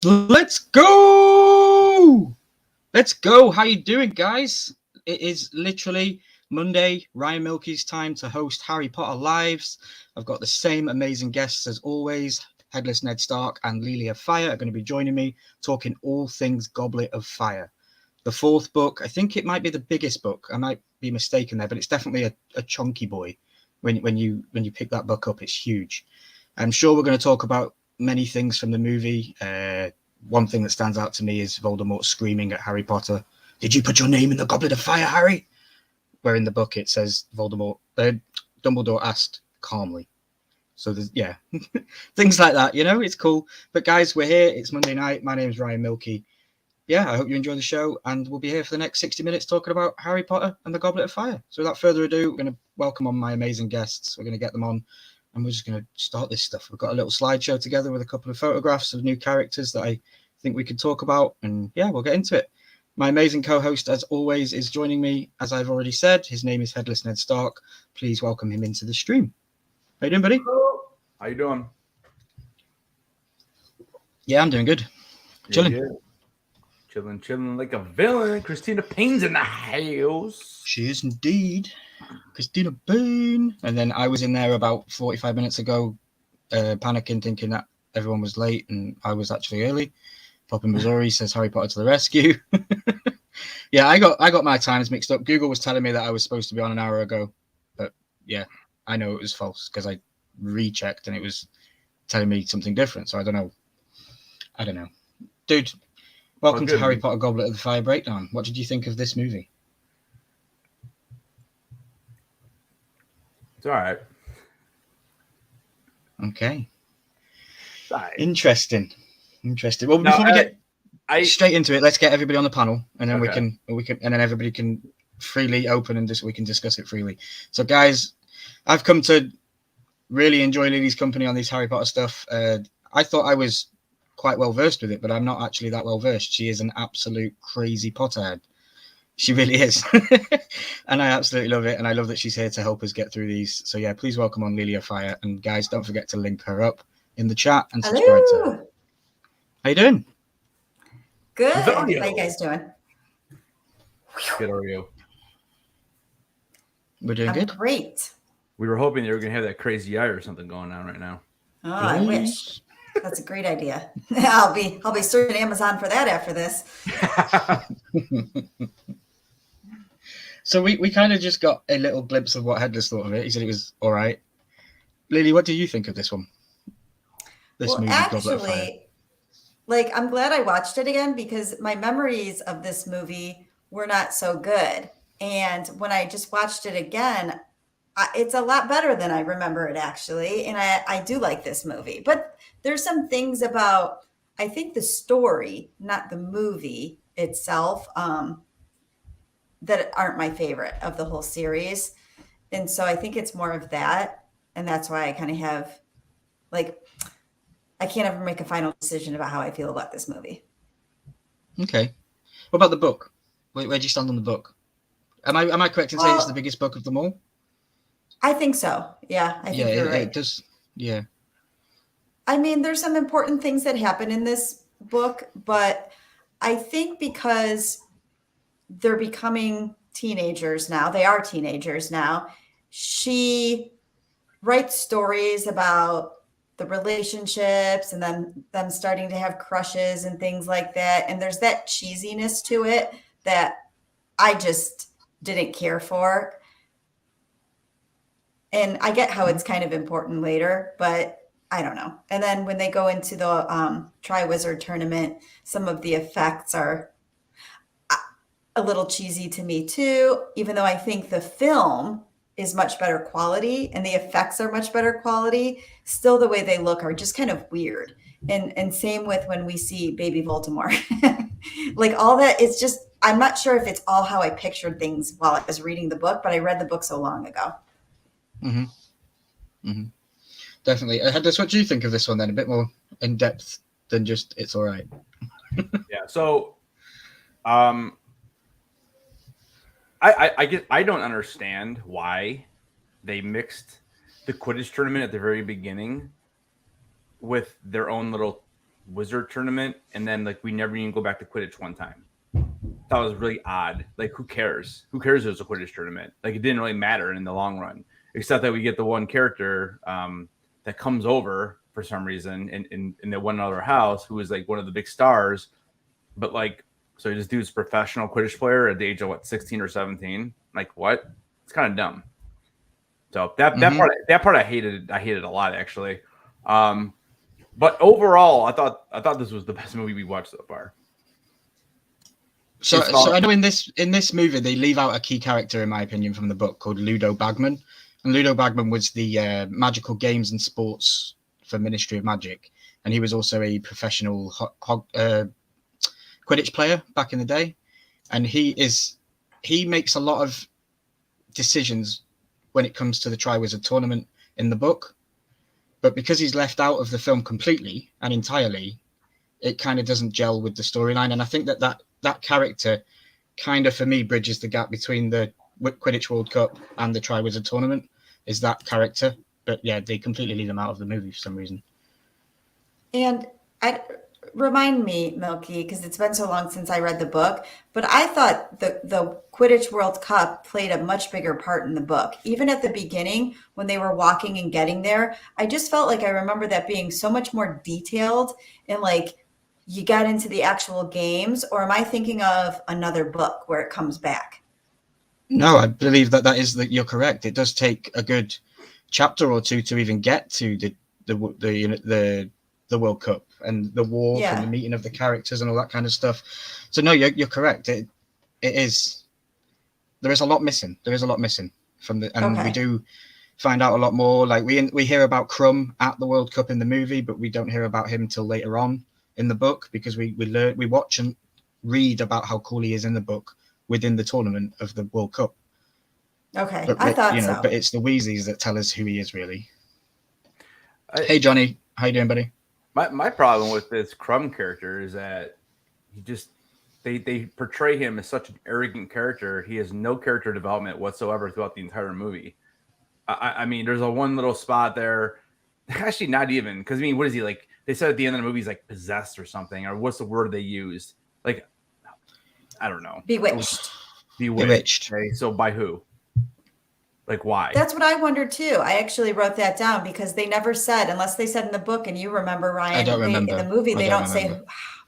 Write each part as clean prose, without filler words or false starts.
Let's go! Let's go. How you doing, guys? It is literally Monday, Ryan Milky's time to host Harry Potter Lives. I've got the same amazing guests as always. Headless Ned Stark and Lelia Fire are going to be joining me, talking all things Goblet of Fire. The fourth book, I think it might be the biggest book. I might be mistaken there, but it's definitely a chunky boy. When you pick that book up, it's huge. I'm sure we're going to talk about many things from the movie. One thing that stands out to me is Voldemort screaming at Harry Potter, "Did you put your name in the Goblet of Fire, Harry?" Where in the book it says Dumbledore asked calmly. So there's, yeah, things like that, it's cool. But guys, we're here. It's Monday night. My name is Ryan Milky. Yeah, I hope you enjoy the show, and we'll be here for the next 60 minutes talking about Harry Potter and the Goblet of Fire. So without further ado, we're going to welcome on my amazing guests. We're going to get them on, and we're just going to start this stuff. We've got a little slideshow together with a couple of photographs of new characters that I think we could talk about, and yeah, we'll get into it. My amazing co-host, as always, is joining me. As I've already said, his name is Headless Ned Stark. Please welcome him into the stream. How you doing, buddy? Hello. How you doing? Yeah, I'm doing good. Chilling. Yeah. Chilling like a villain. Christina Payne's in the house. She is indeed. Christina Payne. And then I was in there about 45 minutes ago, panicking, thinking that everyone was late, and I was actually early. Pop in Missouri says Harry Potter to the rescue. Yeah, I got my times mixed up. Google was telling me that I was supposed to be on an hour ago, but yeah, I know it was false because I rechecked and it was telling me something different. So I don't know. Dude, welcome to Harry Potter Goblet of the Fire Breakdown. What did you think of this movie? It's all right. Okay. All right. Interesting. Well, before we get straight into it, let's get everybody on the panel, and then we can, and then everybody can freely open and we can discuss it freely. So, guys, I've come to really enjoy Lily's company on these Harry Potter stuff. I thought I was quite well versed with it, but I'm not actually that well versed. She is an absolute crazy Potterhead. She really is. And I absolutely love it. And I love that she's here to help us get through these. So yeah, please welcome on Lelia Fire. And guys, don't forget to link her up in the chat and subscribe to her. How you doing? Good. How you guys doing? Good, are you? We're doing good. Great. We were hoping you were going to have that crazy eye or something going on right now. Oh, I wish. That's a great idea. I'll be searching Amazon for that after this. So we kind of just got a little glimpse of what Headless thought of it. He said it was all right. Lily, what do you think of this one? Movie, actually, I'm glad I watched it again because my memories of this movie were not so good. And when I just watched it again, it's a lot better than I remember it, actually. And I do like this movie. But there's some things about, I think, the story, not the movie itself, that aren't my favorite of the whole series. And so I think it's more of that. And that's why I kind of have, I can't ever make a final decision about how I feel about this movie. Okay. What about the book? Where do you stand on the book? Am I correct in saying it's the biggest book of them all? I think so. Yeah, I think you're right. It does. Yeah. I mean, there's some important things that happen in this book, but I think because they're becoming teenagers now, they are teenagers now, she writes stories about the relationships and then them starting to have crushes and things like that. And there's that cheesiness to it that I just didn't care for. And I get how it's kind of important later, but I don't know. And then when they go into the Triwizard Tournament, some of the effects are a little cheesy to me too, even though I think the film is much better quality and the effects are much better quality. Still, the way they look are just kind of weird. And same with when we see Baby Voldemort. All that, it's just, I'm not sure if it's all how I pictured things while I was reading the book, but I read the book so long ago. Mm-hmm. Mm-hmm. Definitely. Headless, what do you think of this one then? A bit more in depth than just it's all right. Yeah. So, I don't understand why they mixed the Quidditch tournament at the very beginning with their own little wizard tournament, and then like we never even go back to Quidditch one time. Thought it was really odd. Like, who cares? Who cares if it's a Quidditch tournament? Like, it didn't really matter in the long run, except that we get the one character that comes over for some reason in the one other house who is like one of the big stars. But like, so this dude's a professional Quidditch player at the age of what, 16 or 17? Like, what? It's kind of dumb. So that part I hated a lot, actually. But overall, I thought this was the best movie we watched so far. So I know in this movie they leave out a key character, in my opinion, from the book called Ludo Bagman, and Ludo Bagman was the magical games and sports for Ministry of Magic, and he was also a professional Quidditch player back in the day, and he makes a lot of decisions when it comes to the Triwizard Tournament in the book, but because he's left out of the film completely and entirely, it kind of doesn't gel with the storyline, and I think that character kind of, for me, bridges the gap between the Quidditch World Cup and the Triwizard Tournament, is that character. But yeah, they completely leave him out of the movie for some reason. And remind me, Milky, because it's been so long since I read the book, but I thought the Quidditch World Cup played a much bigger part in the book. Even at the beginning, when they were walking and getting there, I just felt like I remember that being so much more detailed and like, you got into the actual games, or am I thinking of another book where it comes back? No, I believe that is that you're correct. It does take a good chapter or two to even get to the World Cup and the walk and the meeting of the characters and all that kind of stuff. So no, you're correct. It is. There is a lot missing. From the, and we do find out a lot more. Like we hear about Crumb at the World Cup in the movie, but we don't hear about him till later on in the book, because we watch and read about how cool he is in the book within the tournament of the World Cup. Okay, but, I thought so. But it's the Weasleys that tell us who he is, really. Hey, Johnny. How you doing, buddy? My problem with this Crumb character is that they portray him as such an arrogant character. He has no character development whatsoever throughout the entire movie. I mean, there's a one little spot there. Actually, not even, because I mean, what is he like? They said at the end of the movie he's like possessed or something, or what's the word they used? Like, I don't know. Bewitched. Okay, so by who? Like, why? That's what I wondered too. I actually wrote that down because they never said, unless they said in the book, and you remember, Ryan, I don't remember. In the movie, they don't say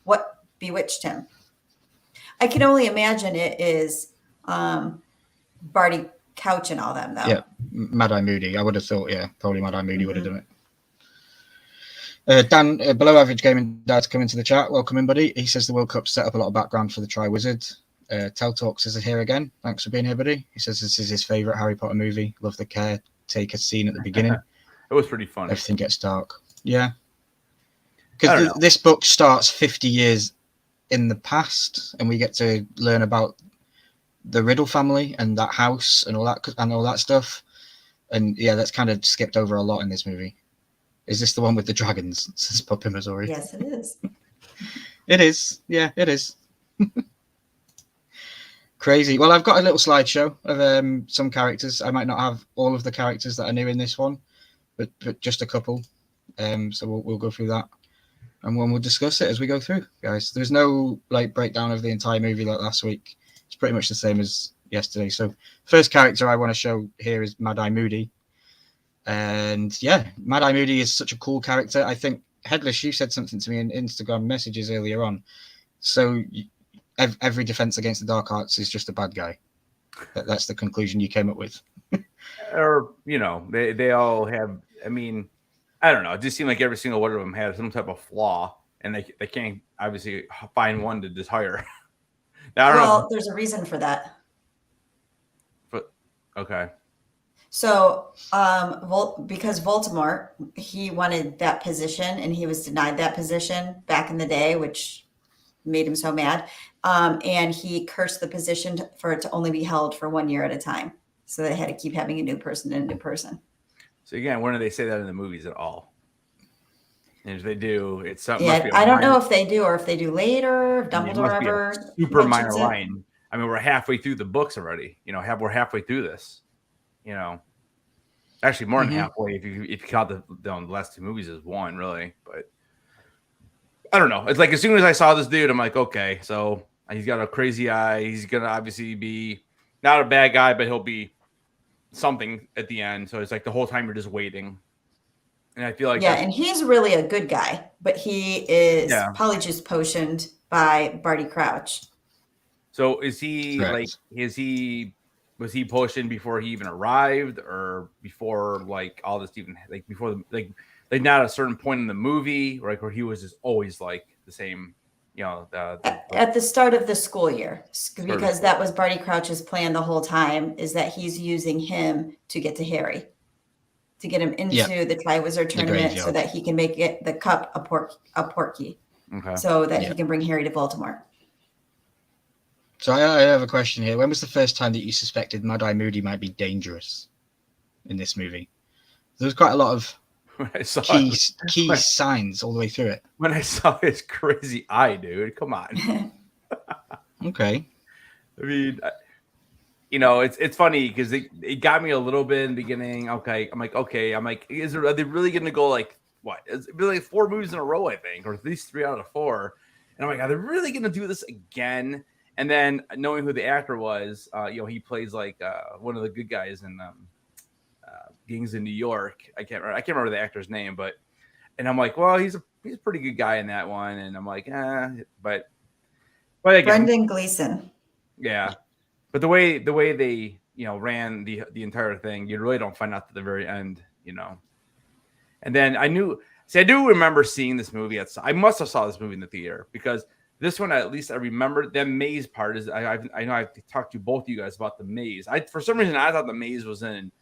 what bewitched him. I can only imagine it is Barty Couch and all them, though. Yeah, Mad-Eye Moody. I would have thought, probably Mad-Eye Moody would have done it. Dan, Below Average Gaming Dad's come into the chat. Welcome in, buddy. He says the World Cup set up a lot of background for the Triwizard. Tell Talks is here again. Thanks for being here, buddy. He says this is his favourite Harry Potter movie. Love the caretaker scene at the beginning. It was pretty fun. Everything gets dark. Yeah. Because this book starts 50 years in the past, and we get to learn about the Riddle family and that house and all that stuff. And yeah, that's kind of skipped over a lot in this movie. Is this the one with the dragons? Says Puppy Missouri. Yes, it is. It is. Yeah, it is. Crazy. Well, I've got a little slideshow of some characters. I might not have all of the characters that I knew in this one, but just a couple. So we'll go through that, and we'll discuss it as we go through, guys. There's no like breakdown of the entire movie like last week. It's pretty much the same as yesterday. So first character I want to show here is Mad-Eye Moody. And yeah, Mad-Eye Moody is such a cool character. I think, Headless, you said something to me in Instagram messages earlier on. So every defense against the dark arts is just a bad guy. That's the conclusion you came up with. Or, they all have, I mean, I don't know. It just seemed like every single one of them had some type of flaw, and they can't obviously find one to just hire. Now, I don't know. There's a reason for that. But, okay. So, because Voldemort, he wanted that position and he was denied that position back in the day, which made him so mad. And he cursed the position for it to only be held for 1 year at a time. So they had to keep having a new person and a new person. So again, when do they say that in the movies at all? And if they do, it's something. Yeah, I don't know if they do or if they do later. If Dumbledore ever super minor line. I mean, we're halfway through the books already. We're halfway through this. Actually more than halfway if you count the last two movies as one, really. But I don't know. It's like as soon as I saw this dude, I'm like, okay, so he's got a crazy eye. He's gonna obviously be not a bad guy, but he'll be something at the end. So it's like the whole time you're just waiting. And I feel like Yeah, and he's really a good guy, but he is Yeah. probably just potioned by Barty Crouch. So is he Correct. was he potioned before he even arrived, or before like all this even like before the like not at a certain point in the movie, like where he was just always like the same, At the start of the school year, of because school. that was Barty Crouch's plan the whole time, is that he's using him to get to Harry, to get him into Yeah. the Triwizard Tournament so graveyard. that he can make it the cup a portkey, Okay. so that Yeah. he can bring Harry to Baltimore. So I have a question here. When was the first time that you suspected Mad-Eye Moody might be dangerous in this movie? There's quite a lot of When I saw key when- signs all the way through it. when I saw his crazy eye, dude. Come on. Okay. I mean, it's funny because it got me a little bit in the beginning. Okay, I'm like, are they really going to go like what? It's really like 4 movies in a row, I think, or at least 3 out of 4. And I'm like, are they really going to do this again? And then knowing who the actor was, he plays like one of the good guys in Gangs in New York. I can't remember the actor's name, and I'm like, well, he's a pretty good guy in that one. And I'm like, but again, Brendan Gleeson. yeah. But the way they ran the entire thing, you really don't find out at the very end, And then I do remember seeing this movie I must have saw this movie in the theater, because this one, at least I remember the maze part. Is I know I've talked to both of you guys about the maze. For some reason I thought the maze was in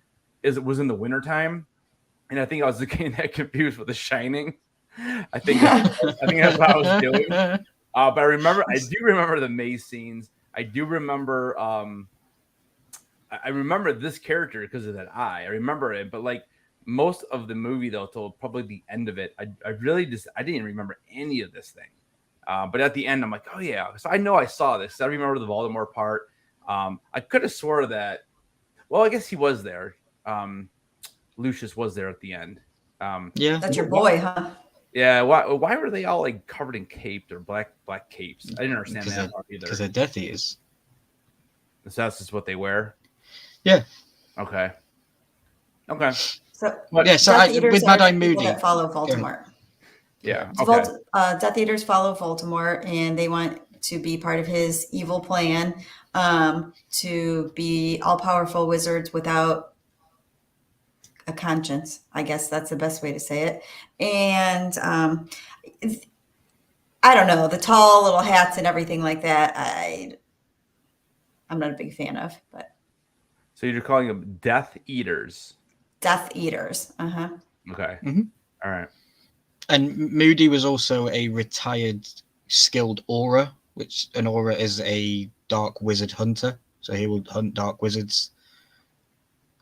the wintertime, and I think I was getting that confused with The Shining. I think that's what I was doing. But I do remember the maze scenes. I do remember I remember this character because of that eye. I remember it, but like most of the movie though, till probably the end of it, I really I didn't remember any of this thing. But at the end, I'm like, oh yeah. So I know I saw this. I remember the Voldemort part. I could have swore that. Well, I guess he was there. Lucius was there at the end. Yeah. That's your boy, huh? Yeah. Why were they all like covered in capes or black capes? I didn't understand that part either. Because they're Death Eaters. So that's just what they wear. Yeah. Okay. So Death Eaters with Mad-Eye the people Moody. that follow Voldemort. Yeah. Okay. Death Eaters follow Voldemort, and they want to be part of his evil plan, to be all-powerful wizards without a conscience. I guess that's the best way to say it. And I don't know, the tall little hats and everything like that. I'm not a big fan of, but So you're calling them Death Eaters. Death Eaters. Okay. Mhm. All right. And Moody was also a retired skilled aura, which an aura is a dark wizard hunter. So he would hunt dark wizards.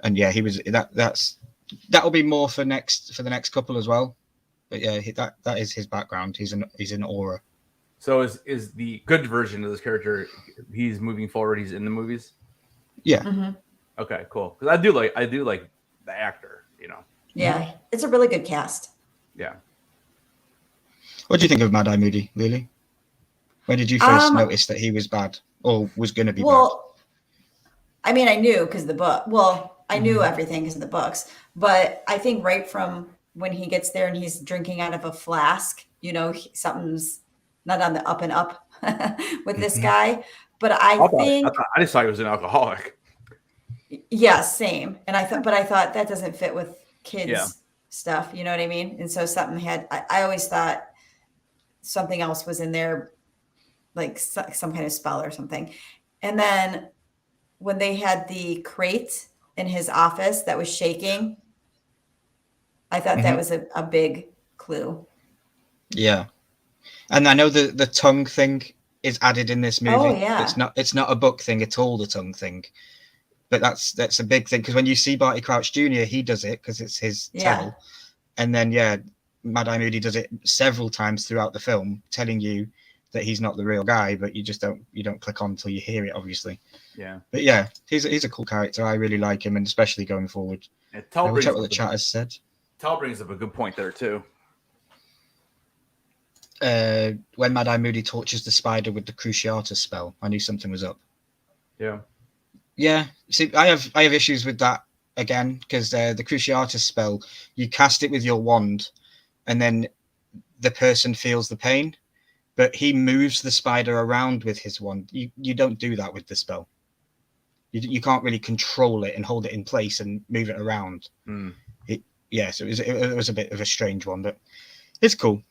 And yeah, he was that'll be more for the next couple as well. But yeah, that is his background. He's an aura. So is the good version of this character? He's moving forward. He's in the movies. Yeah. Mm-hmm. Okay, cool. Because I do like the actor. Yeah, it's a really good cast. Yeah. What do you think of Mad-Eye Moody, Lily? When did you first notice that he was bad or was going to be bad? I mean, I knew because of the book. Well, I knew everything because of the books. But I think right from when he gets there and he's drinking out of a flask, something's not on the up and up with this guy. But I just thought he was an alcoholic. Yeah, same. And I thought that doesn't fit with kids stuff. You know what I mean? And so I always thought something else was in there, like some kind of spell or something. And then when they had the crate in his office that was shaking, I thought that was a big clue. Yeah. And I know the tongue thing is added in this movie. Oh, yeah. It's not a book thing at all, the tongue thing. But that's a big thing, because when you see Barty Crouch Jr., he does it because it's his tell. And then, Mad-Eye Moody does it several times throughout the film, telling you that he's not the real guy, but you just don't click on until you hear it, obviously. Yeah. But yeah, he's a cool character. I really like him, and especially going forward. We'll check what the chat has said. Tal brings up a good point there too. when Mad Eye Moody tortures the spider with the Cruciatus spell. I knew something was up. Yeah. Yeah, see, I have issues with that again because the Cruciatus spell, you cast it with your wand, and then the person feels the pain, but he moves the spider around with his wand. You don't do that with the spell. You can't really control it and hold it in place and move it around. So it was a bit of a strange one, but it's cool.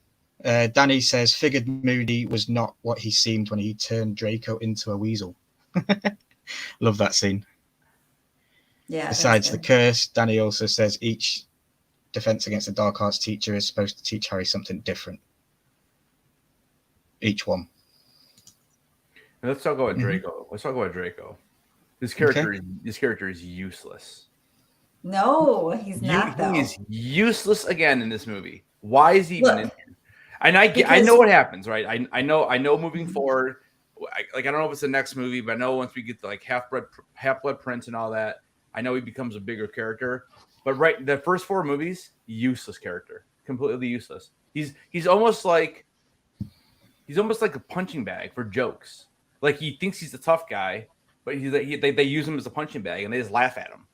Danny says, figured Moody was not what he seemed when he turned Draco into a weasel. Love that scene. Yeah. Besides the curse, Danny also says each defense against the Dark Arts teacher is supposed to teach Harry something different. Each one. Now let's talk about Draco. Let's talk about Draco. This character is useless. No, he's not. Though He is useless again in this movie. Why is he even in here? And I know what happens, right? I know moving forward. I don't know if it's the next movie, but I know once we get to like Half-Blood Prince and all that, I know he becomes a bigger character. But right, the first 4 movies, useless character, completely useless. He's almost like a punching bag for jokes. Like he thinks he's the tough guy, but they use him as a punching bag and they just laugh at him.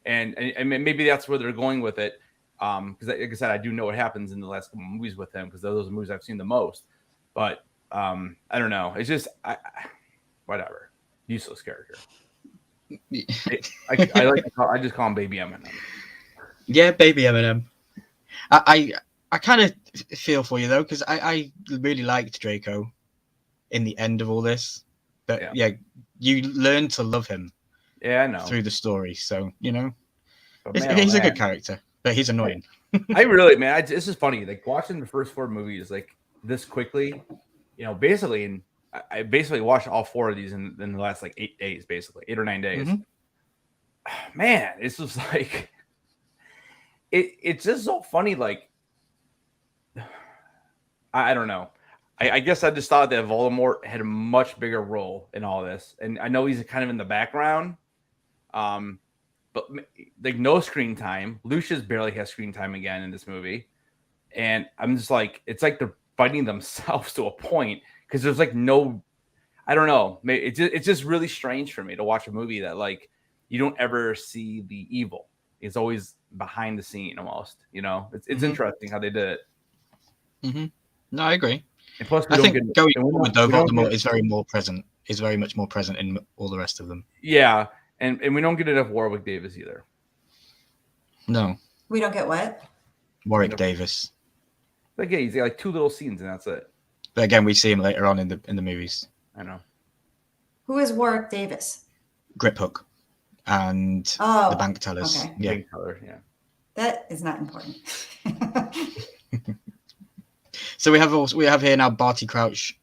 And maybe that's where they're going with it. Because like I said, I do know what happens in the last couple movies with him because those are the movies I've seen the most. But I don't know. It's just whatever. Useless character. I just call him Baby Eminem. Yeah, Baby Eminem. I kind of feel for you though because I really liked Draco in the end of all this, but yeah you learn to love him. Yeah, I know through the story. So he's a good character, but he's annoying. I really, man, this is funny. Like watching the first 4 movies like this quickly, basically, and I basically watched all 4 of these in the last like 8 days, basically 8 or 9 days. Man, it's just like it's just so funny. Like I don't know. I guess I just thought that Voldemort had a much bigger role in all this, and I know he's kind of in the background. But like no screen time. Lucius barely has screen time again in this movie, and I'm just like, it's like they're fighting themselves to a point because there's like no, I don't know. It's just really strange for me to watch a movie that like you don't ever see the evil. It's always behind the scene almost. It's interesting how they did it. No, I agree. And plus, I think going forward though, Voldemort is very much more present in all the rest of them. Yeah. And we don't get enough Warwick Davis either. No. We don't get what? Warwick Davis. Like he's got like 2 little scenes and that's it. But again, we see him later on in the movies. I know. Who is Warwick Davis? Grip Hook and the bank tellers. Okay. Yeah. Bank teller, yeah. That is not important. So we have here now Barty Crouch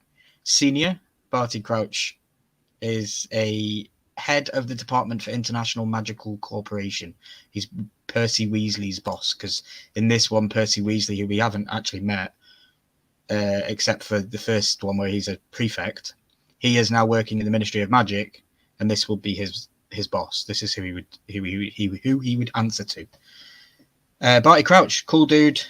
Senior. Barty Crouch is a head of the Department for International Magical Cooperation. He's Percy Weasley's boss because in this one, Percy Weasley, who we haven't actually met, except for the first one where he's a prefect, he is now working in the Ministry of Magic, and this will be his boss. This is who he would answer to. Barty Crouch, cool dude.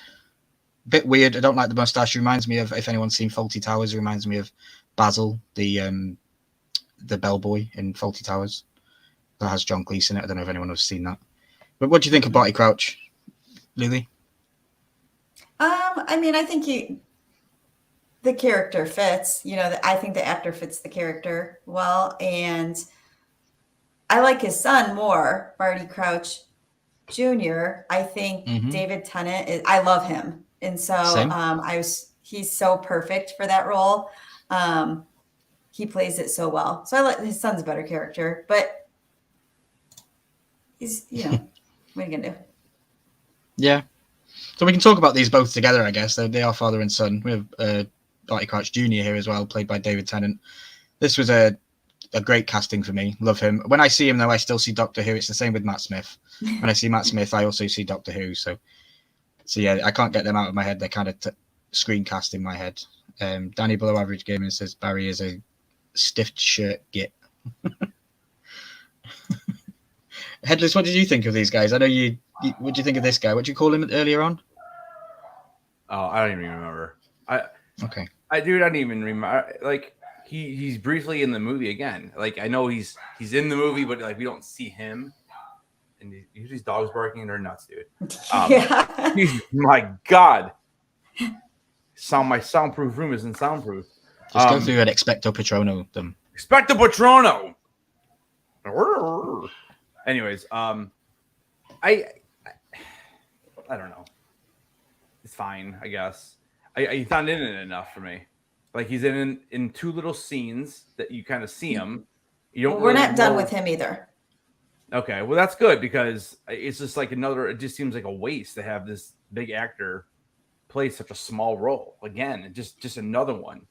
Bit weird. I don't like the mustache. Reminds me of, if anyone's seen Fawlty Towers, reminds me of Basil, the bellboy in Fawlty Towers. That has John Cleese in it. I don't know if anyone has seen that. But what do you think of Barty Crouch, Lily? I mean, I think the character fits. I think the actor fits the character well, and I like his son more, Barty Crouch Jr. I think David Tennant I love him, and so he's so perfect for that role. He plays it so well. So I like his son's a better character, but he's, what are you gonna do? Yeah. So we can talk about these both together, I guess. They are father and son. We have Barty Crouch Jr. here as well, played by David Tennant. This was a great casting for me. Love him. When I see him, though, I still see Doctor Who. It's the same with Matt Smith. When I see Matt Smith, I also see Doctor Who. So yeah, I can't get them out of my head. They're kind of screencast in my head. Danny Below Average Gaming says Barry is a stiffed shirt git. Headless, what did you think of these guys? I know you what do you think of this guy? What did you call him earlier on? Oh, I don't even remember. Okay. I didn't even remember. Like he's briefly in the movie again. Like I know he's in the movie, but like we don't see him. And these dogs barking, they're nuts, dude. Yeah. My God. My soundproof room isn't soundproof. Just go through and Expecto Patrono them. Expecto Patrono. Anyways, I don't know. It's fine, I guess. He's not in it enough for me. Like he's in two little scenes that you kind of see him. You don't. Well, we're really not done know- with him either. Okay, well that's good because it's just like it just seems like a waste to have this big actor play such a small role again, and just another one.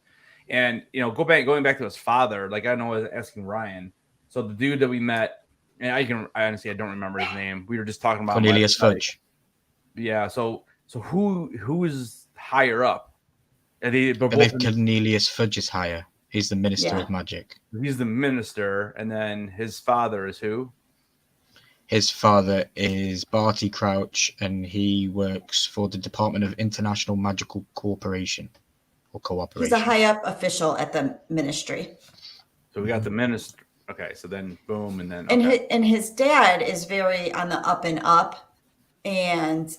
And going back to his father, like I know I was asking Ryan. So the dude that we met, and I honestly don't remember his name. We were just talking about Cornelius Fudge. Yeah. So who is higher up? I believe Cornelius Fudge is higher. He's the minister of magic. He's the minister, and then his father is who? His father is Barty Crouch, and he works for the Department of International Magical Cooperation or Cooperation. He's a high up official at the ministry. So we got the minister. Okay, so then boom, and then and his dad is very on the up and up, and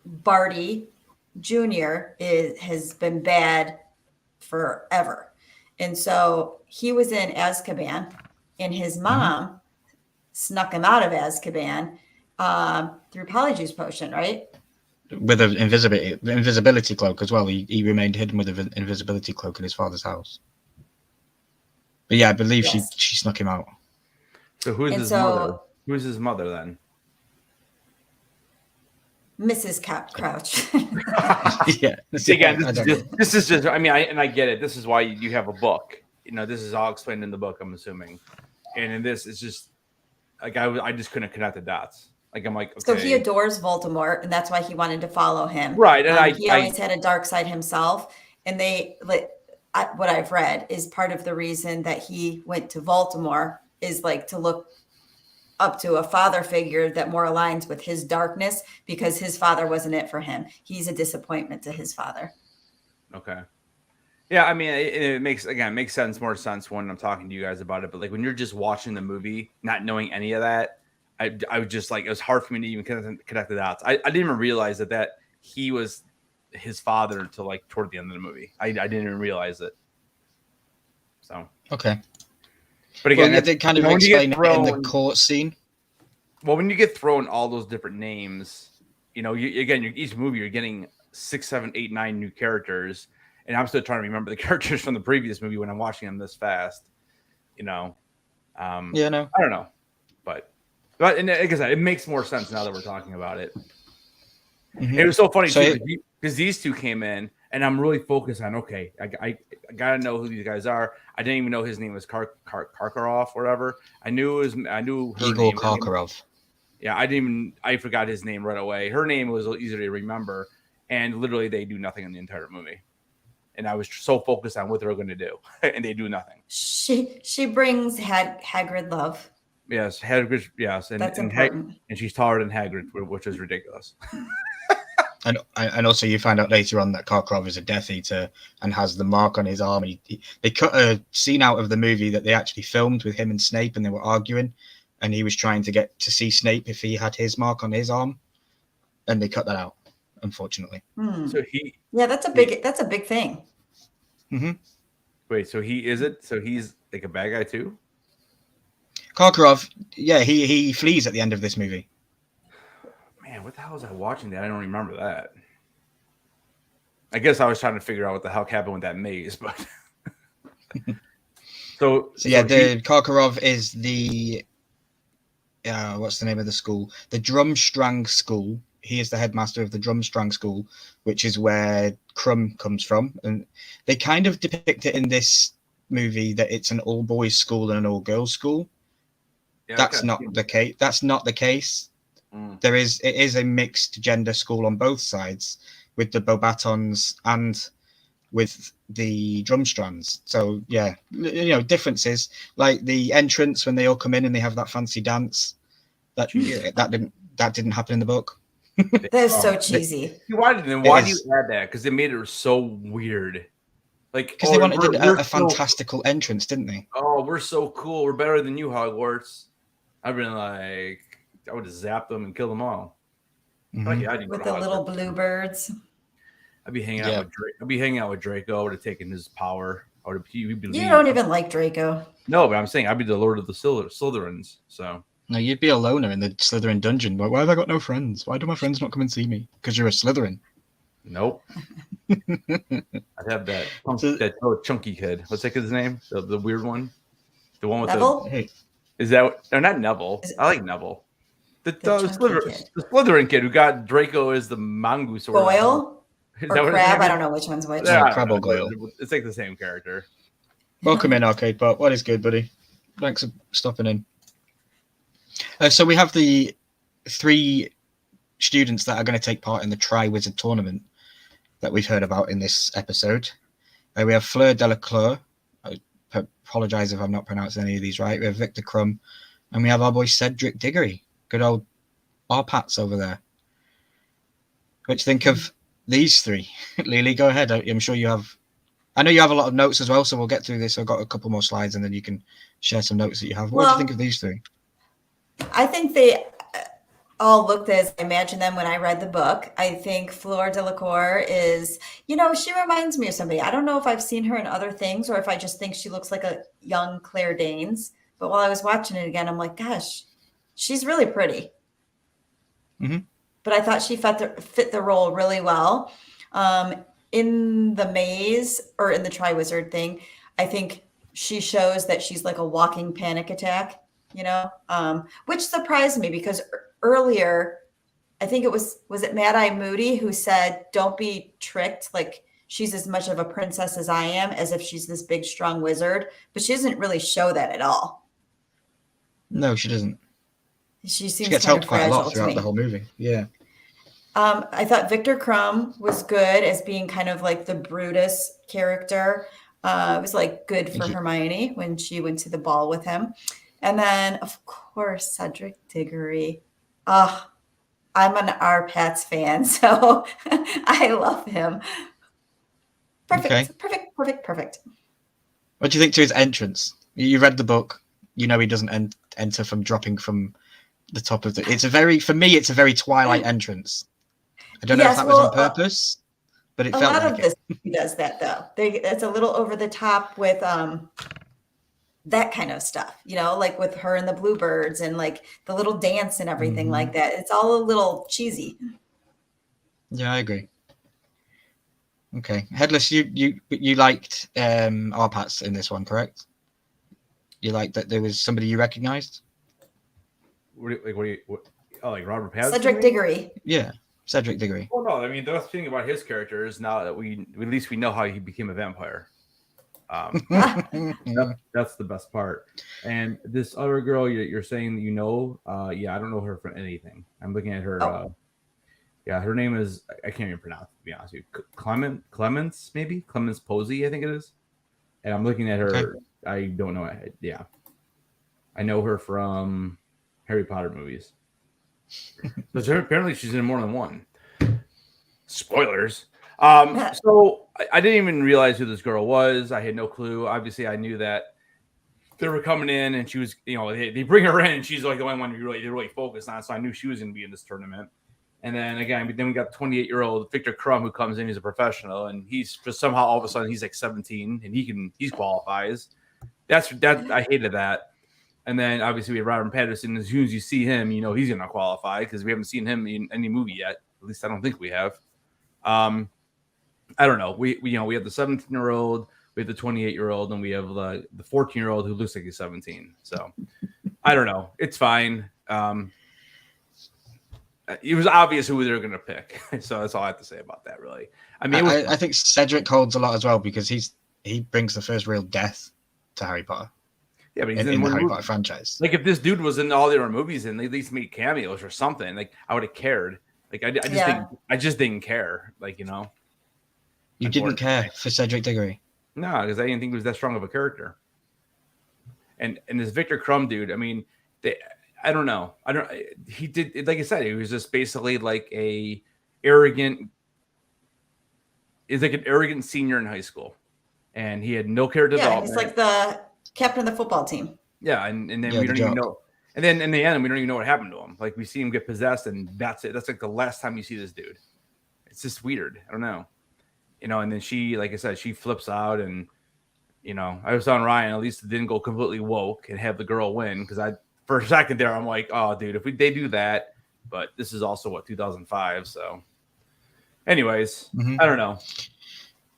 Barty Jr. has been bad forever, and so he was in Azkaban, and his mom snuck him out of Azkaban through Polyjuice potion, right? With an invisibility cloak as well. He remained hidden with an invisibility cloak in his father's house. But yeah, I believe she snuck him out. So who's his mother? Who's his mother then? Mrs. Crouch. Yeah. Again, this is just. I mean, I get it. This is why you have a book. This is all explained in the book. I'm assuming, and in this, it's just like I just couldn't connect the dots. Like I'm like, okay. So he adores Voldemort, and that's why he wanted to follow him. Right, and he always had a dark side himself, and what I've read is part of the reason that he went to Voldemort is like to look up to a father figure that more aligns with his darkness, because his father wasn't it for him. He's a disappointment to his father. Okay. Yeah, I mean, it makes more sense when I'm talking to you guys about it. But like when you're just watching the movie, not knowing any of that, I was just like, it was hard for me to even connect the dots. I didn't even realize that he was his father until like toward the end of the movie. I didn't even realize it. So okay. But again, they kind of explain it in the court scene. Well, when you get thrown all those different names, each movie you're getting 6, 7, 8, 9 new characters, and I'm still trying to remember the characters from the previous movie when I'm watching them this fast. No. I don't know, but and like I said, it makes more sense now that we're talking about it. Mm-hmm. It was so funny because these two came in, and I'm really focused on I gotta know who these guys are. I didn't even know his name was Karkaroff or whatever. I knew her Igor name. Karkaroff. Yeah, I forgot his name right away. Her name was easier to remember, and literally they do nothing in the entire movie. And I was so focused on what they were going to do, and they do nothing. She brings Hagrid love. Yes, Hagrid. Yes, that's important. And she's taller than Hagrid, which is ridiculous. And also you find out later on that Karkaroff is a Death Eater and has the mark on his arm. They cut a scene out of the movie that they actually filmed with him and Snape, and they were arguing, and he was trying to get to see Snape if he had his mark on his arm, and they cut that out, unfortunately. So that's a big thing. Mm-hmm. Wait, so he's like a bad guy too? Karkaroff, yeah, he flees at the end of this movie. Man, what the hell was I watching that? I don't remember that. I guess I was trying to figure out what the hell happened with that maze, but Karkaroff is the what's the name of the school? The Drumstrang School. He is the headmaster of the Drumstrang School, which is where Crumb comes from. And they kind of depict it in this movie that it's an all-boys school and an all-girls school. Yeah, that's not the case. That's not the case. It is a mixed gender school on both sides, with the Beauxbatons and with the Drumstrands. So yeah, differences like the entrance when they all come in and they have that fancy dance. That didn't happen in the book. That is so cheesy. Why do you add that? Because they made it so weird. Like, Because they wanted a fantastical entrance, didn't they? Oh, we're so cool. We're better than you, Hogwarts. I've been like, I would have zapped them and killed them all. Mm-hmm. With the little bluebirds. I'd be hanging out with Draco. I'd be hanging out with Draco. I would have taken his power. You don't even like Draco. No, but I'm saying I'd be the Lord of the Slytherins. So no, you'd be a loner in the Slytherin dungeon. Why have I got no friends? Why do my friends not come and see me? Because you're a Slytherin. Nope. I'd have that chunky kid. What's that kid's name? The weird one. The one with Neville? Is that? No, not Neville. I like Neville. The Slytherin kid who got Draco as the mongoose or Goyle or Crab. I don't know which one's which. Yeah, Crab or Goyle. It's like the same character. Welcome in, Arcade Pop. What is good, buddy? Thanks for stopping in. So we have the 3 students that are going to take part in the Tri-Wizard tournament that we've heard about in this episode. We have Fleur Delacroix. I apologize if I'm not pronouncing any of these right. We have Victor Crumb. And we have our boy Cedric Diggory. Good old R-Pats over there. What do you think of these 3? Lily, go ahead. I'm sure you have... I know you have a lot of notes as well, so we'll get through this. I've got a couple more slides, and then you can share some notes that you have. What do you think of these 3? I think they all looked as I imagined them when I read the book. I think Fleur Delacour is, she reminds me of somebody. I don't know if I've seen her in other things or if I just think she looks like a young Claire Danes. But while I was watching it again, I'm like, gosh, she's really pretty. Mm-hmm. But I thought she fit the role really well. In the maze or in the Tri-Wizard thing, I think she shows that she's like a walking panic attack. Which surprised me because earlier, I think was it Mad Eye Moody who said, don't be tricked. Like she's as much of a princess as I am, as if she's this big, strong wizard, but she doesn't really show that at all. No, she doesn't. She seems gets kind helped of quite a fragile lot throughout the whole movie. Yeah. I thought Victor Crumb was good as being kind of like the Brutus character. It was like good for Hermione when she went to the ball with him. And then, of course, Cedric Diggory. I'm an R-Pats fan, so I love him. Perfect, okay. Perfect. What do you think to his entrance? You read the book. He doesn't enter from dropping from the top of for me, it's a very Twilight entrance. I don't know if that was on purpose, but it felt like it. A lot of this he does that, though. It's a little over the top with... that kind of stuff, like with her and the bluebirds and like the little dance and everything like that. It's all a little cheesy. Yeah, I agree. Okay. Headless, you liked R-Pats in this one, correct? You liked that there was somebody you recognized? Like Robert Pattinson? Cedric Diggory. Yeah, Cedric Diggory. Well, no, I mean, the thing about his character is now that at least we know how he became a vampire. That's the best part. And this other girl you're saying I don't know her from anything. I'm looking at her. Her name is, I can't even pronounce it, to be honest with you. Clemence Posey, I think it is. And I'm looking at her. Okay. I don't know. Yeah, I know her from Harry Potter movies. But apparently she's in more than one. Spoilers. So I didn't even realize who this girl was. I had no clue. Obviously, I knew that they were coming in, and she was, they bring her in, and she's like the only one they're really focused on. So I knew she was going to be in this tournament. And then again, we got 28-year-old Victor Crumb who comes in. He's a professional, and he's just somehow all of a sudden he's like 17, and he qualifies. I hated that. And then obviously we have Robert Pattinson. As soon as you see him, he's going to qualify because we haven't seen him in any movie yet. At least I don't think we have. I don't know. We have the 17-year-old, we have the 28-year-old, and we have the 14-year-old who looks like he's 17. So I don't know. It's fine. It was obvious who they were going to pick. So that's all I have to say about that, really. I mean, I think Cedric holds a lot as well because he brings the first real death to Harry Potter. Yeah, but he's in the Harry Potter franchise. Like if this dude was in all the other movies and they at least made cameos or something, like I would have cared. Like I just didn't care. Like you didn't care for Cedric Diggory. No, because I didn't think he was that strong of a character. And this Victor Crumb dude, I mean, I don't know. I don't. He did, like I said, he was just basically like a arrogant. He's like an arrogant senior in high school, and he had no character Yeah, he's development. like the captain of the football team. Yeah, and then Yeah, we the don't even jock. know. And then in the end, we don't even know what happened to him. Like we see him get possessed, and that's it. That's like the last time you see this dude. It's just weird. I don't know. And then she, like I said, she flips out, and I was telling Ryan, at least it didn't go completely woke and have the girl win, because for a second there, I'm like, oh, dude, if they do that, but this is also 2005, so. Anyways, I don't know.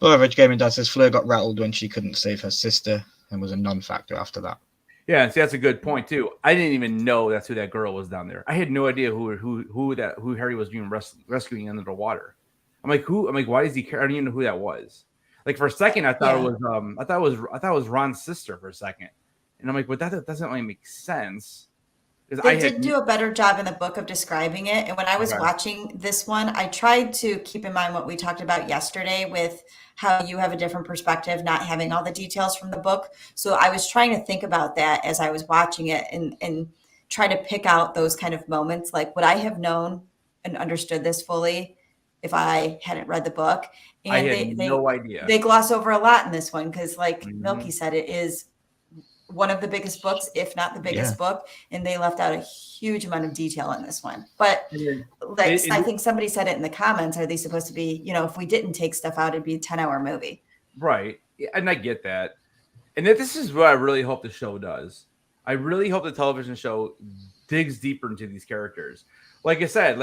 Well, Rich Gaming Dad says Fleur got rattled when she couldn't save her sister and was a non-factor after that. Yeah, see, that's a good point too. I didn't even know that's who that girl was down there. I had no idea who Harry was being rescuing under the water. I'm like, who? I'm like, why does he care? I don't even know who that was. Like for a second, I thought it was Ron's sister for a second, and I'm like, but that doesn't really make sense. They did do a better job in the book of describing it. And when I was watching this one, I tried to keep in mind what we talked about yesterday with how you have a different perspective, not having all the details from the book. So I was trying to think about that as I was watching it and try to pick out those kind of moments. Like, would I have known and understood this fully if I hadn't read the book? And I had no idea. They gloss over a lot in this one because, like Milky said, it is one of the biggest books, if not the biggest book, and they left out a huge amount of detail in this one. But I think somebody said it in the comments, are they supposed to be, if we didn't take stuff out, it'd be a 10-hour movie. Right. And I get that. And this is what I really hope the show does. I really hope the television show digs deeper into these characters. Like I said,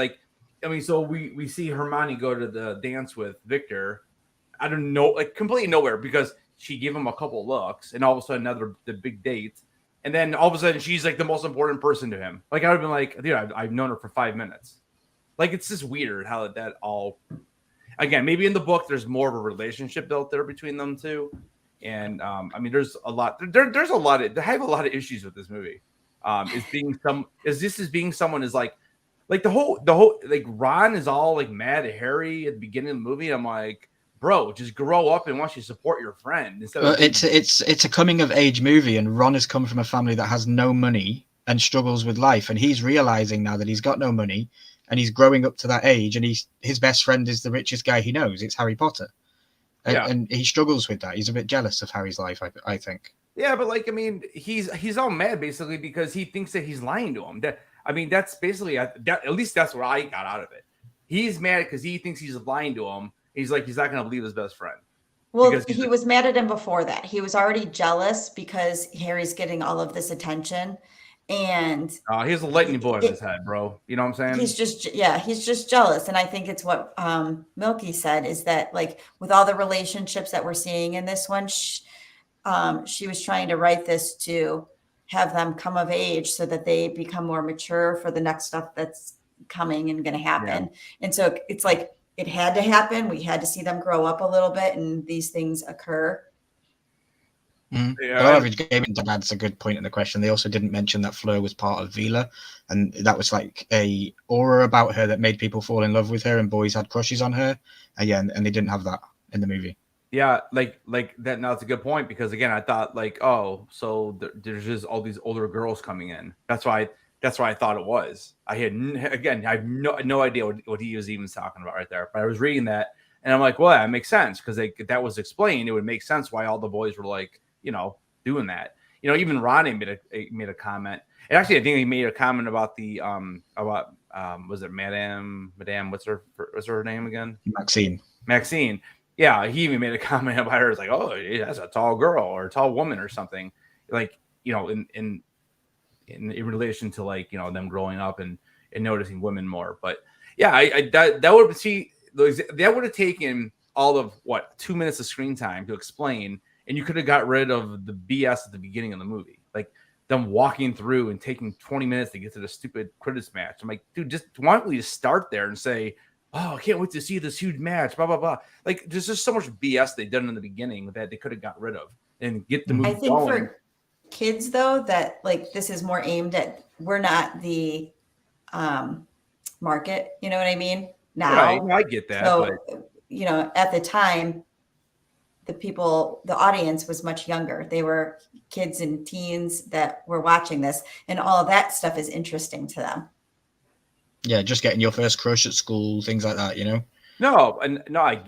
so we see Hermione go to the dance with Victor. I don't know, like completely nowhere, because she gave him a couple looks, and all of a sudden the big date, and then all of a sudden she's like the most important person to him. Like I would have been like, dude, I've known her for 5 minutes. Like it's just weird how that all. Again, maybe in the book there's more of a relationship built there between them two, and there's a lot. There's a lot of. I have a lot of issues with this movie. Being someone is like the whole like Ron is all like mad at Harry at the beginning of the movie. I'm like, bro, just grow up and want you to support your friend. It's a coming of age movie, and Ron has come from a family that has no money and struggles with life, and he's realizing now that he's got no money, and he's growing up to that age, and his best friend is the richest guy he knows. It's Harry Potter, and he struggles with that. He's a bit jealous of Harry's life, I think. Yeah, but he's all mad basically because he thinks that he's lying to him. That's basically at least that's what I got out of it. He's mad because he thinks he's lying to him. He's like, he's not going to believe his best friend. Well, he was mad at him before that. He was already jealous because Harry's getting all of this attention. And he has a lightning bolt in his head, bro. You know what I'm saying? He's just jealous. And I think it's what Milky said is that, like, with all the relationships that we're seeing in this one, she was trying to write this to have them come of age so that they become more mature for the next stuff that's coming and going to happen. Yeah. And so it's like, it had to happen. We had to see them grow up a little bit, and these things occur. Yeah. Average Gaming Dad's a good point in the question. They also didn't mention that Fleur was part of Vila, and that was like a aura about her that made people fall in love with her, and boys had crushes on her. And they didn't have that in the movie. Yeah, like that. Now it's a good point, because again, I thought so there's just all these older girls coming in. That's why I thought it was. I have no idea what he was even talking about right there. But I was reading that, and I'm like, well, that makes sense, because that was explained. It would make sense why all the boys were like, doing that. Even Ronnie made a comment. And actually, I think he made a comment about the was it Madame? What's her name again? Maxine. Yeah, he even made a comment about her. It's like, oh, yeah, that's a tall girl or a tall woman or something. Like, in relation to them growing up and noticing women more. But yeah, that would have taken all of 2 minutes of screen time to explain, and you could have got rid of the BS at the beginning of the movie, like them walking through and taking 20 minutes to get to the stupid Quidditch match. I'm like, dude, why don't we just start there and say, oh, I can't wait to see this huge match, blah blah blah. Like, there's just so much BS they done in the beginning that they could have got rid of and get the movie I think going. For kids, though, that this is more aimed at, we're not the market, you know what I mean? Now, right, I get that. So, but at the time, the audience was much younger. They were kids and teens that were watching this, and all of that stuff is interesting to them. Yeah, just getting your first crush at school, things like that, you know? No, and no, I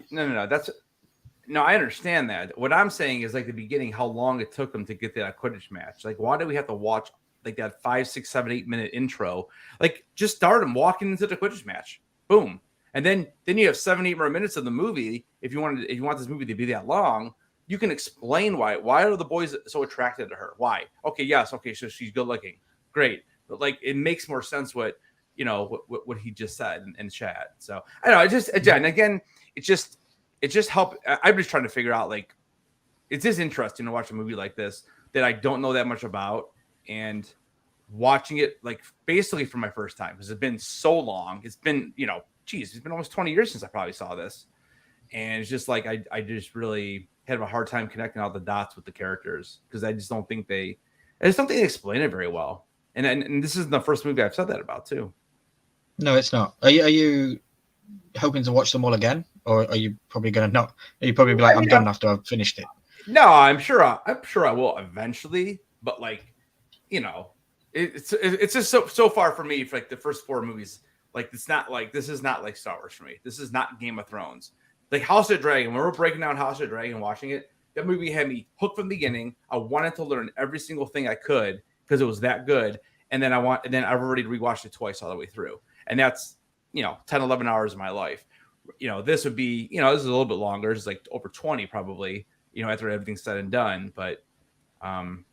understand that. What I'm saying is like the beginning, how long it took them to get that Quidditch match. Like, why do we have to watch like that 5, 6, 7, 8 minute intro? Like, just start them walking into the Quidditch match. Boom. And then you have 7, 8 more minutes of the movie. If you want this movie to be that long, you can explain why. Why are the boys so attracted to her? Why? Okay, yes, okay, so she's good looking. Great. But like it makes more sense what he just said in chat. So I don't know, it just helped. I'm just trying to figure out, like, it's just interesting to watch a movie like this that I don't know that much about, and watching it like basically for my first time, because it's been so long. It's been, it's been almost 20 years since I probably saw this. And it's just like, I just really had a hard time connecting all the dots with the characters, because I just don't think they explain it very well. And this isn't the first movie I've said that about too. No, it's not. Are you hoping to watch them all again, or are you probably going to not? Are you probably be like, I'm done after I've finished it? No, I'm sure I will eventually, but like, it's just so far for me. For like the first 4 movies, like this is not like Star Wars for me. This is not Game of Thrones. Like House of Dragon, when we're breaking down House of Dragon, watching it, that movie had me hooked from the beginning. I wanted to learn every single thing I could because it was that good. And then I've already rewatched it twice all the way through. And that's, 10, 11 hours of my life. This would be, this is a little bit longer. It's like over 20 probably, after everything's said and done. But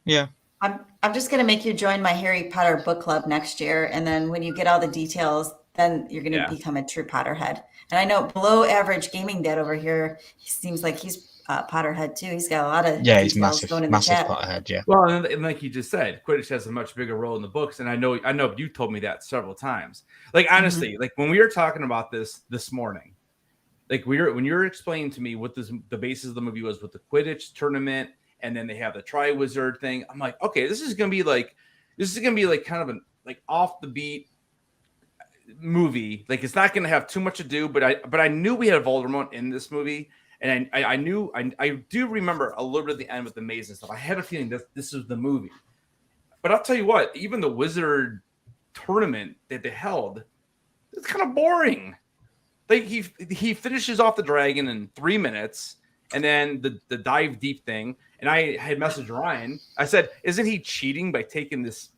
yeah. I'm just going to make you join my Harry Potter book club next year. And then when you get all the details, then you're going to become a true Potterhead. And I know below average gaming dad over here, he seems like he's Potterhead too. He's got a lot of he's massive, going in massive the chat. Potterhead. Yeah. Well, and like you just said, Quidditch has a much bigger role in the books, and I know you told me that several times. Like honestly, like when we were talking about this morning, like when you were explaining to me what the basis of the movie was with the Quidditch tournament, and then they have the Triwizard thing. I'm like, okay, this is gonna be like kind of an like off the beat movie. Like it's not gonna have too much to do, but I knew we had Voldemort in this movie. And I do remember a little bit at the end with the maze and stuff. I had a feeling that this is the movie. But I'll tell you what, even the Wizard tournament that they held, it's kind of boring. Like he finishes off the dragon in 3 minutes, and then the dive deep thing. And I had messaged Ryan. I said, isn't he cheating by taking this,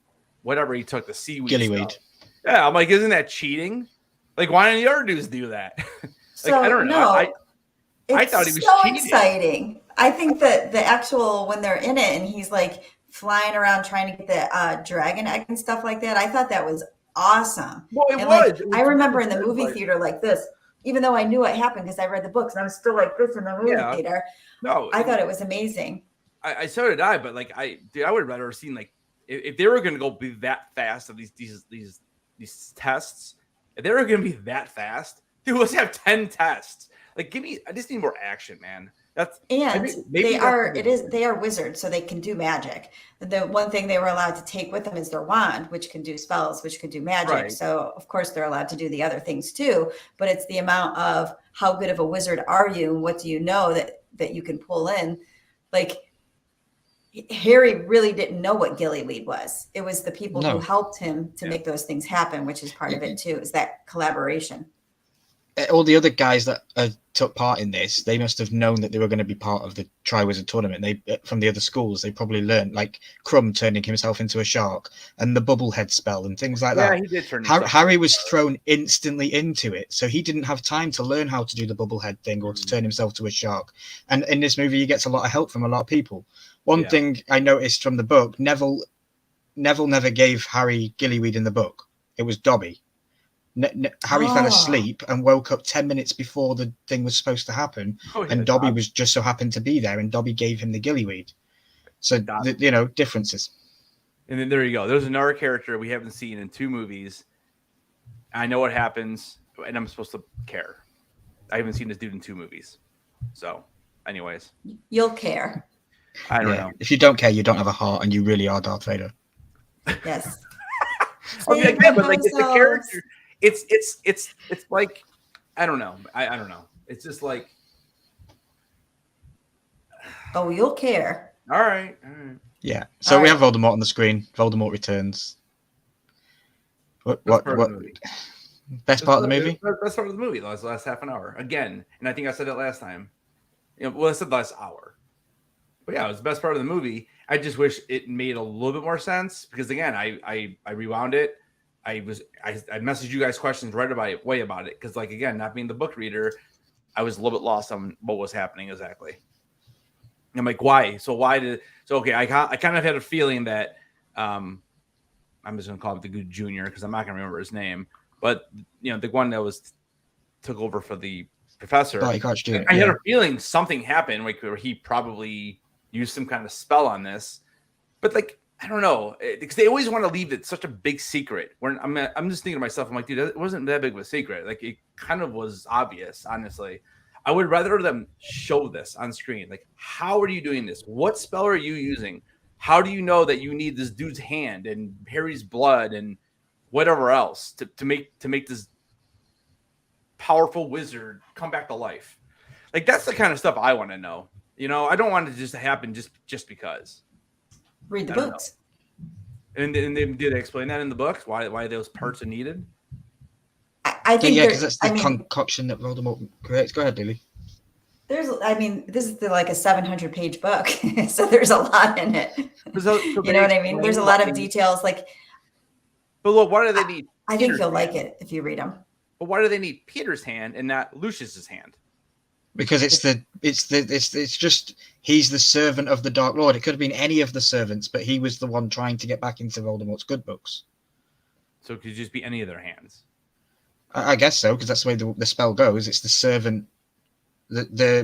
whatever he took, the seaweed Gillyweed. stuff? Yeah, I'm like, isn't that cheating? Like, why didn't the other dudes do that? So, I don't know. No. I thought he was so cheating. Exciting. I think that the actual when they're in it and he's like flying around trying to get the dragon egg and stuff like that, I thought that was awesome. Well, it and was. I remember in the movie theater like this, even though I knew what happened because I read the books, and I was still like this in the movie theater. No, I thought it was amazing. I so did I, but like I would have rather seen like if they were going to go be that fast of these tests, if they were going to be that fast, dude, let's have 10 tests. Like, I just need more action, man. They are wizards, so they can do magic. The one thing they were allowed to take with them is their wand, which can do spells, which can do magic. Right. So of course they're allowed to do the other things too, but it's the amount of how good of a wizard are you and what do you know that you can pull in. Like Harry really didn't know what gillyweed was. It was the people who helped him to make those things happen, which is part of it too, is that collaboration. All the other guys that took part in this, they must have known that they were going to be part of the Triwizard tournament. They from the other schools, they probably learned, like Crumb turning himself into a shark and the bubblehead spell and things like that. Yeah, he did turn. Harry was thrown instantly into it, so he didn't have time to learn how to do the bubblehead thing or to turn himself to a shark. And in this movie, he gets a lot of help from a lot of people. One thing I noticed from the book, Neville never gave Harry gillyweed in the book. It was Dobby. Harry fell asleep and woke up 10 minutes before the thing was supposed to happen, and Dobby was just so happened to be there, and Dobby gave him the gillyweed. So differences. And then there you go. There's another character we haven't seen in 2 movies. I know what happens, and I'm supposed to care. I haven't seen this dude in 2 movies. So, anyways, you'll care. I don't know. If you don't care, you don't have a heart, and you really are Darth Vader. Yes. I mean, again, but like it's a character. It's like I don't know. I don't know. It's just like Oh, you'll care. All right. Yeah. So All we right. have Voldemort on the screen. Voldemort returns. What? Best What? part What? of the movie. Best part of the movie? Best part of the movie. The last half an hour again, and I think I said it last time. Well, I said last hour. But yeah, it was the best part of the movie. I just wish it made a little bit more sense because again, I rewound it. I messaged you guys questions right about it because like again, not being the book reader, I was a little bit lost on what was happening exactly. I'm like, why? So okay, I kind of had a feeling that I'm just gonna call him the good junior because I'm not gonna remember his name, but the one that took over for the professor. Barty Crouch Jr. I had a feeling something happened where he probably used some kind of spell on this, but like I don't know because they always want to leave it such a big secret. When I'm just thinking to myself, I'm like, dude, it wasn't that big of a secret. Like it kind of was obvious, honestly. I would rather them show this on screen. Like, how are you doing this? What spell are you using? How do you know that you need this dude's hand and Harry's blood and whatever else to make this powerful wizard come back to life? Like that's the kind of stuff I want to know. I don't want it just to happen just because. Read the books. And did they explain that in the books? Why those parts are needed? I think because that's the concoction that Voldemort creates. Go ahead, Lily. This is like a 700-page book, so there's a lot in it. You know what I mean? There's a lot of details. Like, but look, why do they need? I think you'll like it if you read them. But why do they need Peter's hand and not Lucius's hand? Because it's just he's the servant of the Dark Lord. It could have been any of the servants, but he was the one trying to get back into Voldemort's good books. So it could just be any of their hands. I guess so, because that's the way the spell goes. It's the servant, the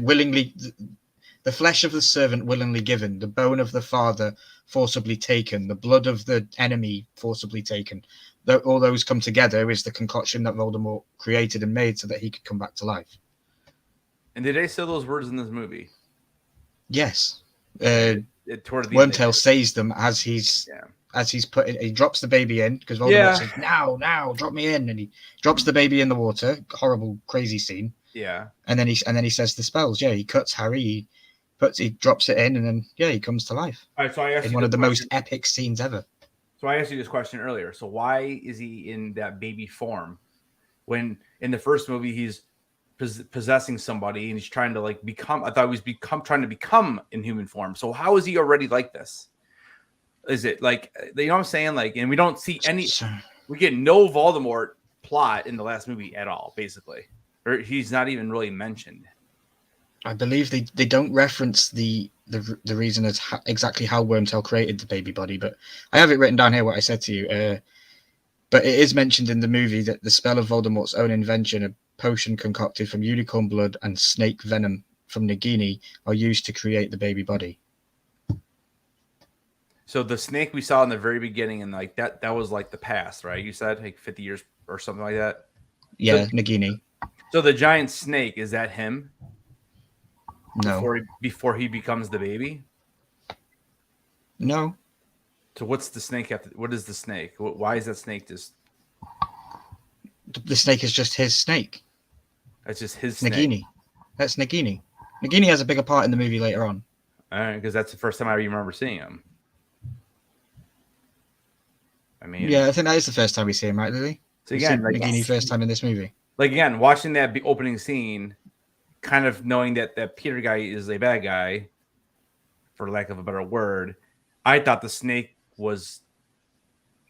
flesh of the servant willingly given, the bone of the father forcibly taken, the blood of the enemy forcibly taken. All those come together is the concoction that Voldemort created and made so that he could come back to life. And did they say those words in this movie? Yes. Wormtail says them as he's he drops the baby in because Voldemort says, now, drop me in, and he drops the baby in the water. Horrible, crazy scene. Yeah. And then he says the spells. Yeah, he cuts Harry. He drops it in, and then he comes to life. All right, so I asked in one of the most epic scenes ever. So I asked you this question earlier. So why is he in that baby form when in the first movie he's possessing somebody and he's trying to become? I thought he was trying to become in human form. So how is he already like this? Is it like, you know what I'm saying? Like, and we don't see we get no Voldemort plot in the last movie at all, basically, or he's not even really mentioned. I believe they don't reference the reason as exactly how Wormtail created the baby body, but I have it written down here what I said to you. But it is mentioned in the movie that the spell of Voldemort's own invention, a potion concocted from unicorn blood and snake venom from Nagini, are used to create the baby body. So the snake we saw in the very beginning, and that was like the past, right? You said like 50 years or something like that. Yeah, so, Nagini. So the giant snake, is that him? No. Before he becomes the baby? No. So what's the snake have to? What is the snake? Why is that snake just? The snake is just his snake. That's just his snake. Nagini. That's Nagini. Nagini has a bigger part in the movie later on. All right, because that's the first time I remember seeing him. I mean, yeah, I think that is the first time we see him, right, Lily? So again, Nagini first time in this movie. Like again, watching that opening scene, kind of knowing that Peter guy is a bad guy, for lack of a better word, I thought the snake was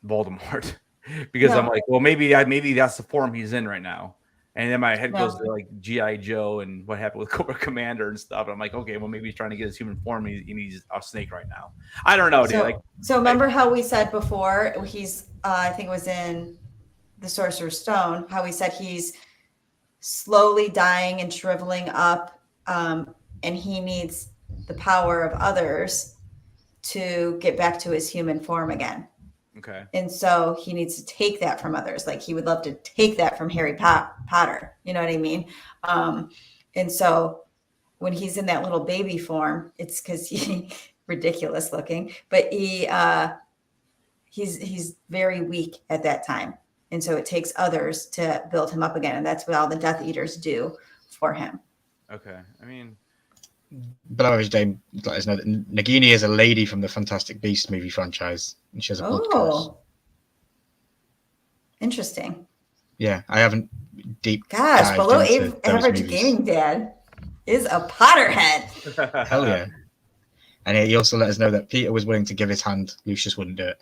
Voldemort because I'm like, well, maybe that's the form he's in right now. And then my head goes to like G.I. Joe and what happened with Cobra Commander and stuff. And I'm like, okay, well, maybe he's trying to get his human form. He's a snake right now. I don't know, dude. So remember how we said before, he's, I think it was in the Sorcerer's Stone, how we said he's slowly dying and shriveling up, and he needs the power of others to get back to his human form again. Okay. And so he needs to take that from others. Like he would love to take that from Harry Potter. You know what I mean? And so when he's in that little baby form, it's because he ridiculous looking, but he's very weak at that time. And so it takes others to build him up again. And that's what all the Death Eaters do for him. Okay. I mean, below average Dame let us know that Nagini is a lady from the Fantastic Beasts movie franchise, and she has a blood curse. Oh, interesting. Yeah, I haven't deep Gosh, dived below into those average movies. gaming dad is a Potterhead. Hell yeah! And he also let us know that Peter was willing to give his hand. Lucius wouldn't do it.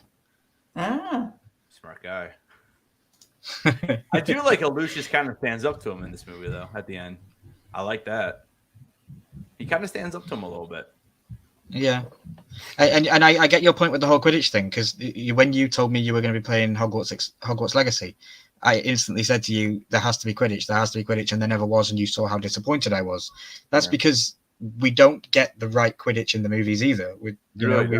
Ah, Smart guy. I do like how Lucius kind of stands up to him in this movie, though. At the end, I like that. He kind of stands up to him a little bit. Yeah, and I get your point with the whole Quidditch thing, because when you told me you were going to be playing Hogwarts Legacy, I instantly said to you, there has to be Quidditch, and there never was, and you saw how disappointed I was. That's because we don't get the right Quidditch in the movies either. We've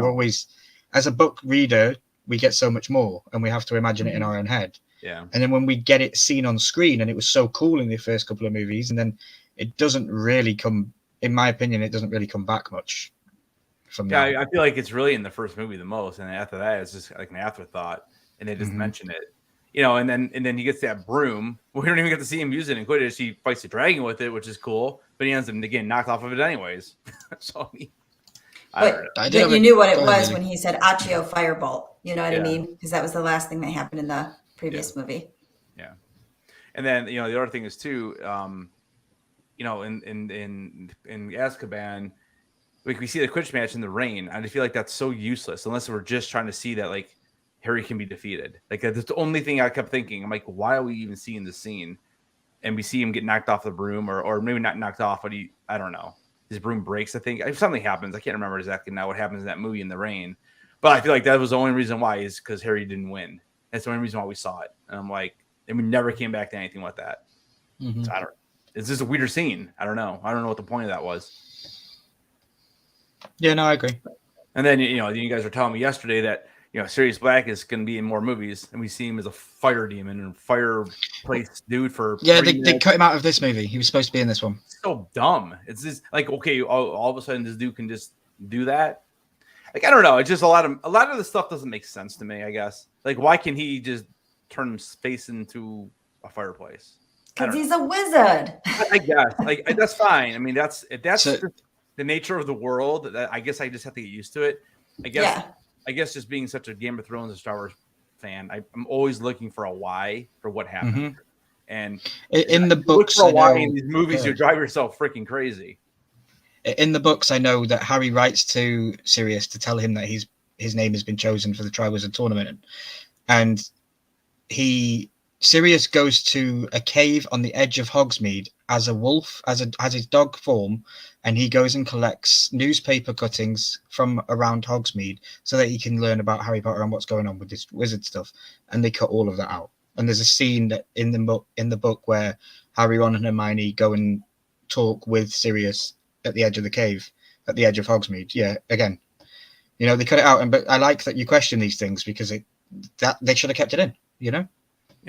always, as a book reader, we get so much more, and we have to imagine it in our own head. Yeah. And then when we get it seen on screen, and it was so cool in the first couple of movies, and then it doesn't really come, in my opinion, it doesn't really come back much. Yeah, I feel like it's really in the first movie the most, and after that, it's just like an afterthought, and they just mention it, and then he gets that broom. We don't even get to see him use it in Quidditch. He fights the dragon with it, which is cool, but he ends up getting knocked off of it anyways. So but you knew what it was when he said Accio Firebolt. You know what I mean? Because that was the last thing that happened in the previous movie. Yeah, and then the other thing is too, in Azkaban. Like we see the Quidditch match in the rain, and I feel like that's so useless unless we're just trying to see that like Harry can be defeated. Like that's the only thing I kept thinking. I'm like, why are we even seeing this scene? And we see him get knocked off the broom, or maybe not knocked off, but I don't know. His broom breaks. I think if something happens, I can't remember exactly now what happens in that movie in the rain. But I feel like that was the only reason why is because Harry didn't win. That's the only reason why we saw it. And I'm like, and we never came back to anything with that. So I don't. It's just a weirder scene. I don't know. I don't know what the point of that was. Yeah, no, I agree. And then you guys were telling me yesterday that Sirius Black is going to be in more movies, and we see him as a fire demon and fireplace dude for they cut him out of this movie. He was supposed to be in this one. So dumb. It's just like, okay, all of a sudden this dude can just do that. Like I don't know. It's just a lot of the stuff doesn't make sense to me. I guess like why can he just turn his face into a fireplace? Because he's a wizard. I guess like that's fine. I mean that's the nature of the world. That I guess I just have to get used to it. I guess just being such a Game of Thrones and Star Wars fan, I'm always looking for a why for what happened. And in the books, look for a why in these movies, you drive yourself freaking crazy. In the books, I know that Harry writes to Sirius to tell him that his name has been chosen for the Triwizard Tournament, and Sirius goes to a cave on the edge of Hogsmeade as a wolf, as his dog form, and he goes and collects newspaper cuttings from around Hogsmeade so that he can learn about Harry Potter and what's going on with this wizard stuff. And they cut all of that out. And there's a scene that in the book where Harry, Ron, and Hermione go and talk with Sirius at the edge of the cave, at the edge of Hogsmeade. Yeah, again, they cut it out. But I like that you question these things because that they should have kept it in.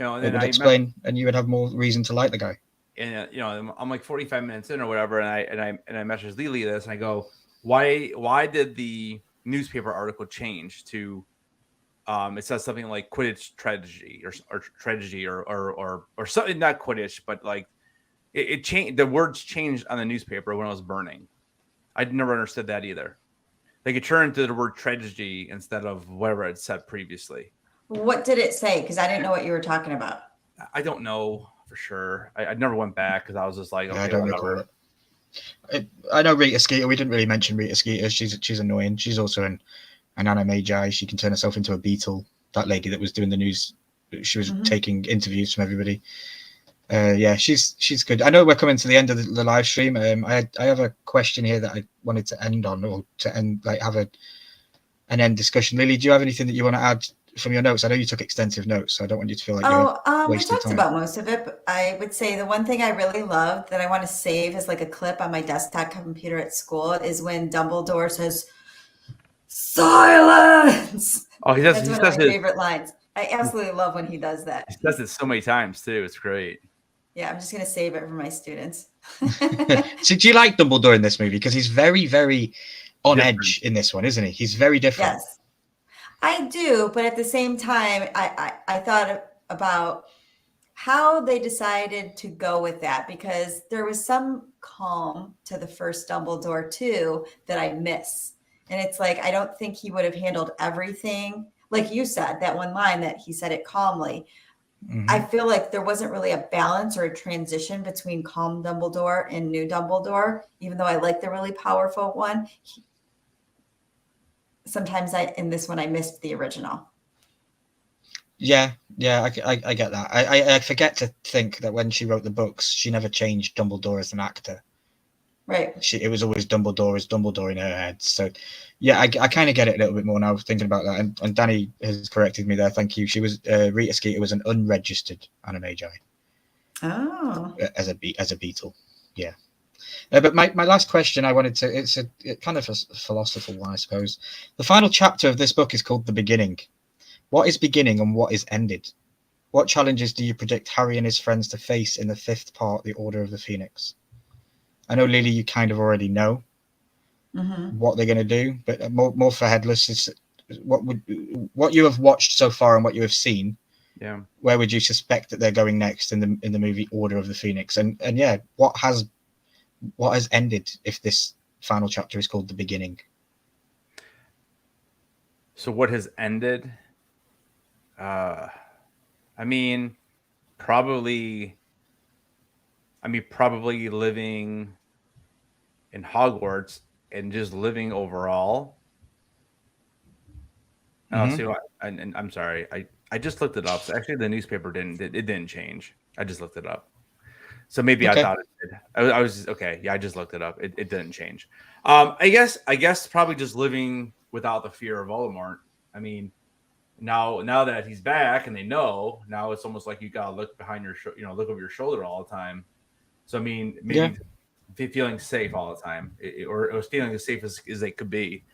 And it would explain, and you would have more reason to like the guy. And I'm like 45 minutes in or whatever, and I message Lily this, and I go, why did the newspaper article change to it says something like Quidditch tragedy or tragedy or something, not Quidditch, but like it changed, the words changed on the newspaper when it was burning. I'd never understood that either. Like it turned to the word tragedy instead of whatever it said previously. What did it say? Because I didn't know what you were talking about. I don't know for sure. I never went back because I was just like, okay, I don't recall it. I know Rita Skeeter. We didn't really mention Rita Skeeter. She's annoying. She's also an animagi. She can turn herself into a beetle. That lady that was doing the news, she was taking interviews from everybody. She's good. I know we're coming to the end of the live stream. I have a question here that I wanted to end on, or to end have an end discussion. Lily, do you have anything that you want to add from your notes? I know you took extensive notes, so I don't want you to feel like you're wasting we talked about most of it, but I would say the one thing I really loved that I want to save as like a clip on my desktop computer at school is when Dumbledore says, "Silence!" Oh, he does. That's one of my favorite lines. I absolutely love when he does that. He does it so many times too. It's great. Yeah, I'm just going to save it for my students. So do you like Dumbledore in this movie? Because he's very, very on edge in this one, isn't he? He's very different. Yes, I do. But at the same time, I thought about how they decided to go with that, because there was some calm to the first Dumbledore too that I miss. And it's like, I don't think he would have handled everything. Like you said, that one line that he said it calmly. I feel like there wasn't really a balance or a transition between calm Dumbledore and new Dumbledore, even though I like the really powerful one. Sometimes in this one, I missed the original. Yeah, I get that. I forget to think that when she wrote the books, she never changed Dumbledore as an actor. Right. It was always Dumbledore as Dumbledore in her head. So, yeah, I kind of get it a little bit more now thinking about that. And Danny has corrected me there. Thank you. She was Rita Skeeter was an unregistered animagi as a beetle. Yeah. But my last question, I wanted to. It's a kind of a philosophical one, I suppose. The final chapter of this book is called The Beginning. What is beginning and what is ended? What challenges do you predict Harry and his friends to face in the 5th part, The Order of the Phoenix? I know, Lily, you kind of already know what they're going to do, but more for Headless is what you have watched so far and what you have seen. Yeah. Where would you suspect that they're going next in the movie Order of the Phoenix? And yeah, what has ended if this final chapter is called The Beginning? So what has ended? I mean, probably living in Hogwarts and just living overall. So and I'm sorry, I just looked it up. So actually, the newspaper didn't change. I just looked it up. So maybe I thought it did. I was just, okay. Yeah, I just looked it up. It didn't change. I guess probably just living without the fear of Voldemort. I mean, now that he's back and they know, now it's almost like you gotta look behind your look over your shoulder all the time. So I mean, maybe feeling safe all the time, or feeling as safe as they could be.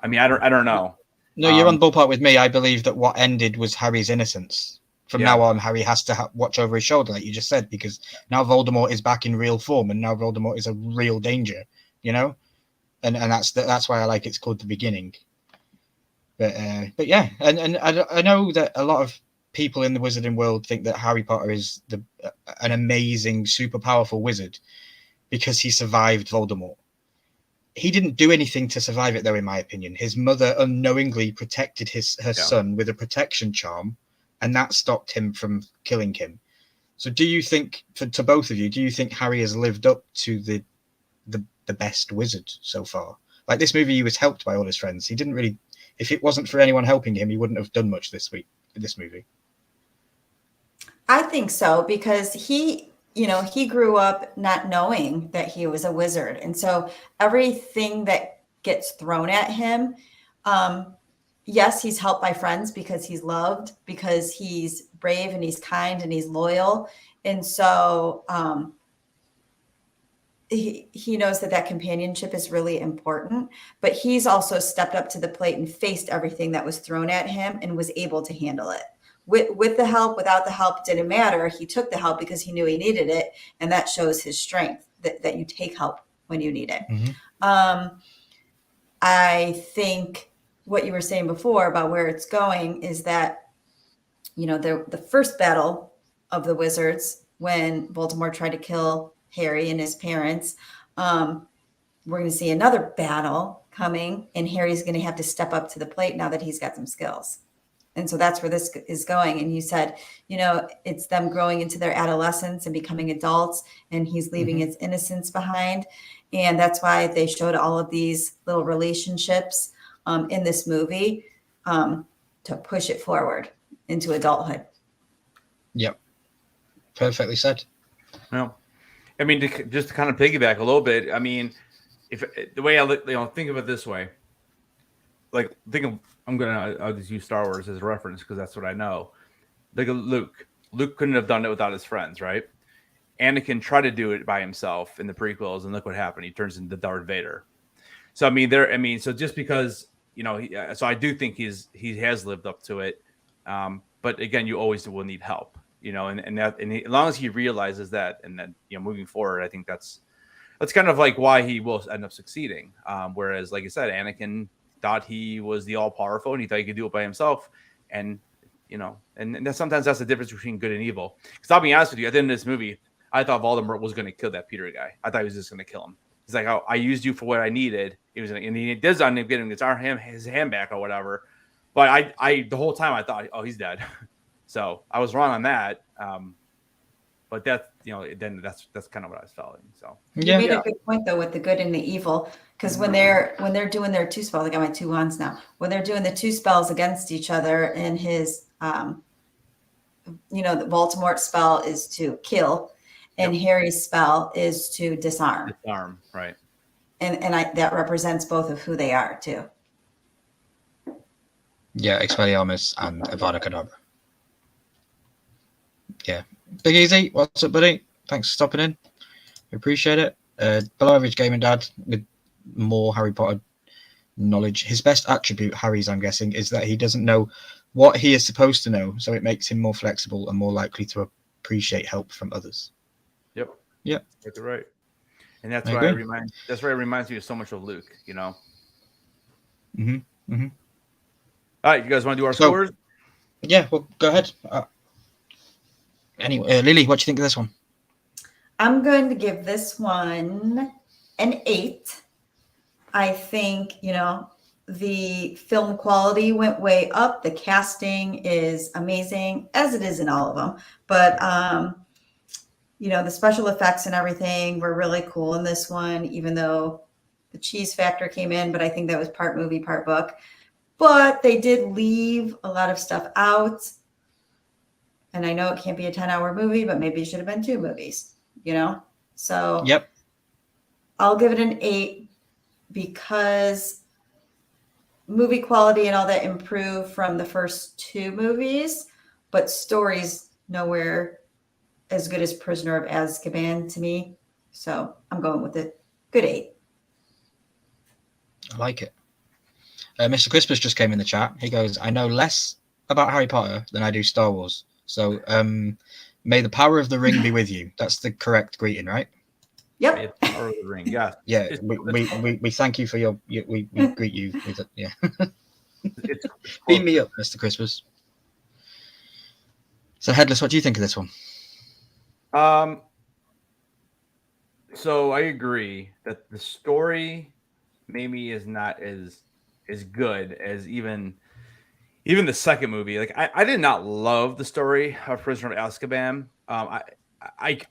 I mean, I don't know. No, you're on ballpark with me. I believe that what ended was Harry's innocence. From now on, Harry has to watch over his shoulder, like you just said, because now Voldemort is back in real form, and now Voldemort is a real danger, and that's why I like it's called The Beginning. But yeah, and I know that a lot of people in the wizarding world think that Harry Potter is an amazing, super powerful wizard because he survived Voldemort. He didn't do anything to survive it, though, in my opinion. His mother unknowingly protected her son with a protection charm, and that stopped him from killing him. So do you think, to both of you, do you think Harry has lived up to the best wizard so far? Like, this movie, he was helped by all his friends. He didn't really, if it wasn't for anyone helping him, he wouldn't have done much this movie. I think so, because he grew up not knowing that he was a wizard. And so everything that gets thrown at him, yes, he's helped by friends because he's loved, because he's brave and he's kind and he's loyal. And so he knows that companionship is really important, but he's also stepped up to the plate and faced everything that was thrown at him and was able to handle it. With the help, without the help, didn't matter. He took the help because he knew he needed it. And that shows his strength, that you take help when you need it. I think what you were saying before about where it's going is that, the first battle of the wizards, when Voldemort tried to kill Harry and his parents, we're going to see another battle coming, and Harry's going to have to step up to the plate now that he's got some skills. And so that's where this is going. And you said, it's them growing into their adolescence and becoming adults, and he's leaving his innocence behind. And that's why they showed all of these little relationships in this movie to push it forward into adulthood. Yep. Perfectly said. Well, I mean, just to kind of piggyback a little bit, I mean, if the way I think of it this way, like I'll just use Star Wars as a reference because that's what I know. Look at Luke. Luke couldn't have done it without his friends, right? Anakin tried to do it by himself in the prequels, and look what happened. He turns into Darth Vader. So so just because so I do think he has lived up to it. But again, you always will need help, and as long as he realizes that, and then moving forward, I think that's kind of like why he will end up succeeding. Whereas, like I said, Anakin thought he was the all powerful and he thought he could do it by himself, and you know, and sometimes that's the difference between good and evil. Because I'll be honest with you, at the end of this movie, I thought Voldemort was going to kill that Peter guy. I thought he was just going to kill him. He's like, oh, I used you for what I needed. He was, and he does end up getting his hand back or whatever. But I the whole time I thought, oh, he's dead. So I was wrong on that. But that's, you know, then that's kind of what I was feeling. So you made a good point though with the good and the evil, because when they're doing their 2 spells, I got my 2 wands now. When they're doing the 2 spells against each other, and his you know, the Voldemort spell is to kill, and Harry's spell is to disarm. Disarm, right? And that represents both of who they are too. Yeah, Expelliarmus and Avada Kedavra. Yeah. Big Easy, what's up, buddy? Thanks for stopping in. We appreciate it. Below average gaming dad with more Harry Potter knowledge. His best attribute, Harry's, I'm guessing, is that he doesn't know what he is supposed to know, so it makes him more flexible and more likely to appreciate help from others. Yep. Yep. That's right. And that's why it reminds me of so much of Luke, you know. Mm-hmm. All right, you guys want to do our scores? Yeah, well, go ahead. Anyway, Lily, what do you think of this one? I'm going to give this one an 8. I think, you know, the film quality went way up. The casting is amazing, as it is in all of them. But, you know, the special effects and everything were really cool in this one, even though the cheese factor came in. But I think that was part movie, part book. But they did leave a lot of stuff out. And I know it can't be a 10-hour movie, but maybe it should have been 2 movies, you know? So yep, I'll give it an 8 because movie quality and all that improved from the first 2 movies, but story's nowhere as good as Prisoner of Azkaban to me. So I'm going with it. Good 8. I like it. Mr. Crispus just came in the chat. He goes, I know less about Harry Potter than I do Star Wars. So may the power of the ring be with you. That's the correct greeting, right? Yep. May the power of the ring, yeah. Yeah, we thank you for your, we greet you with it, yeah. Beam me up, Mr. Crispus. So, Headless, what do you think of this one? So I agree that the story maybe is not as good as even the second movie. Like I did not love the story of Prisoner of Azkaban. I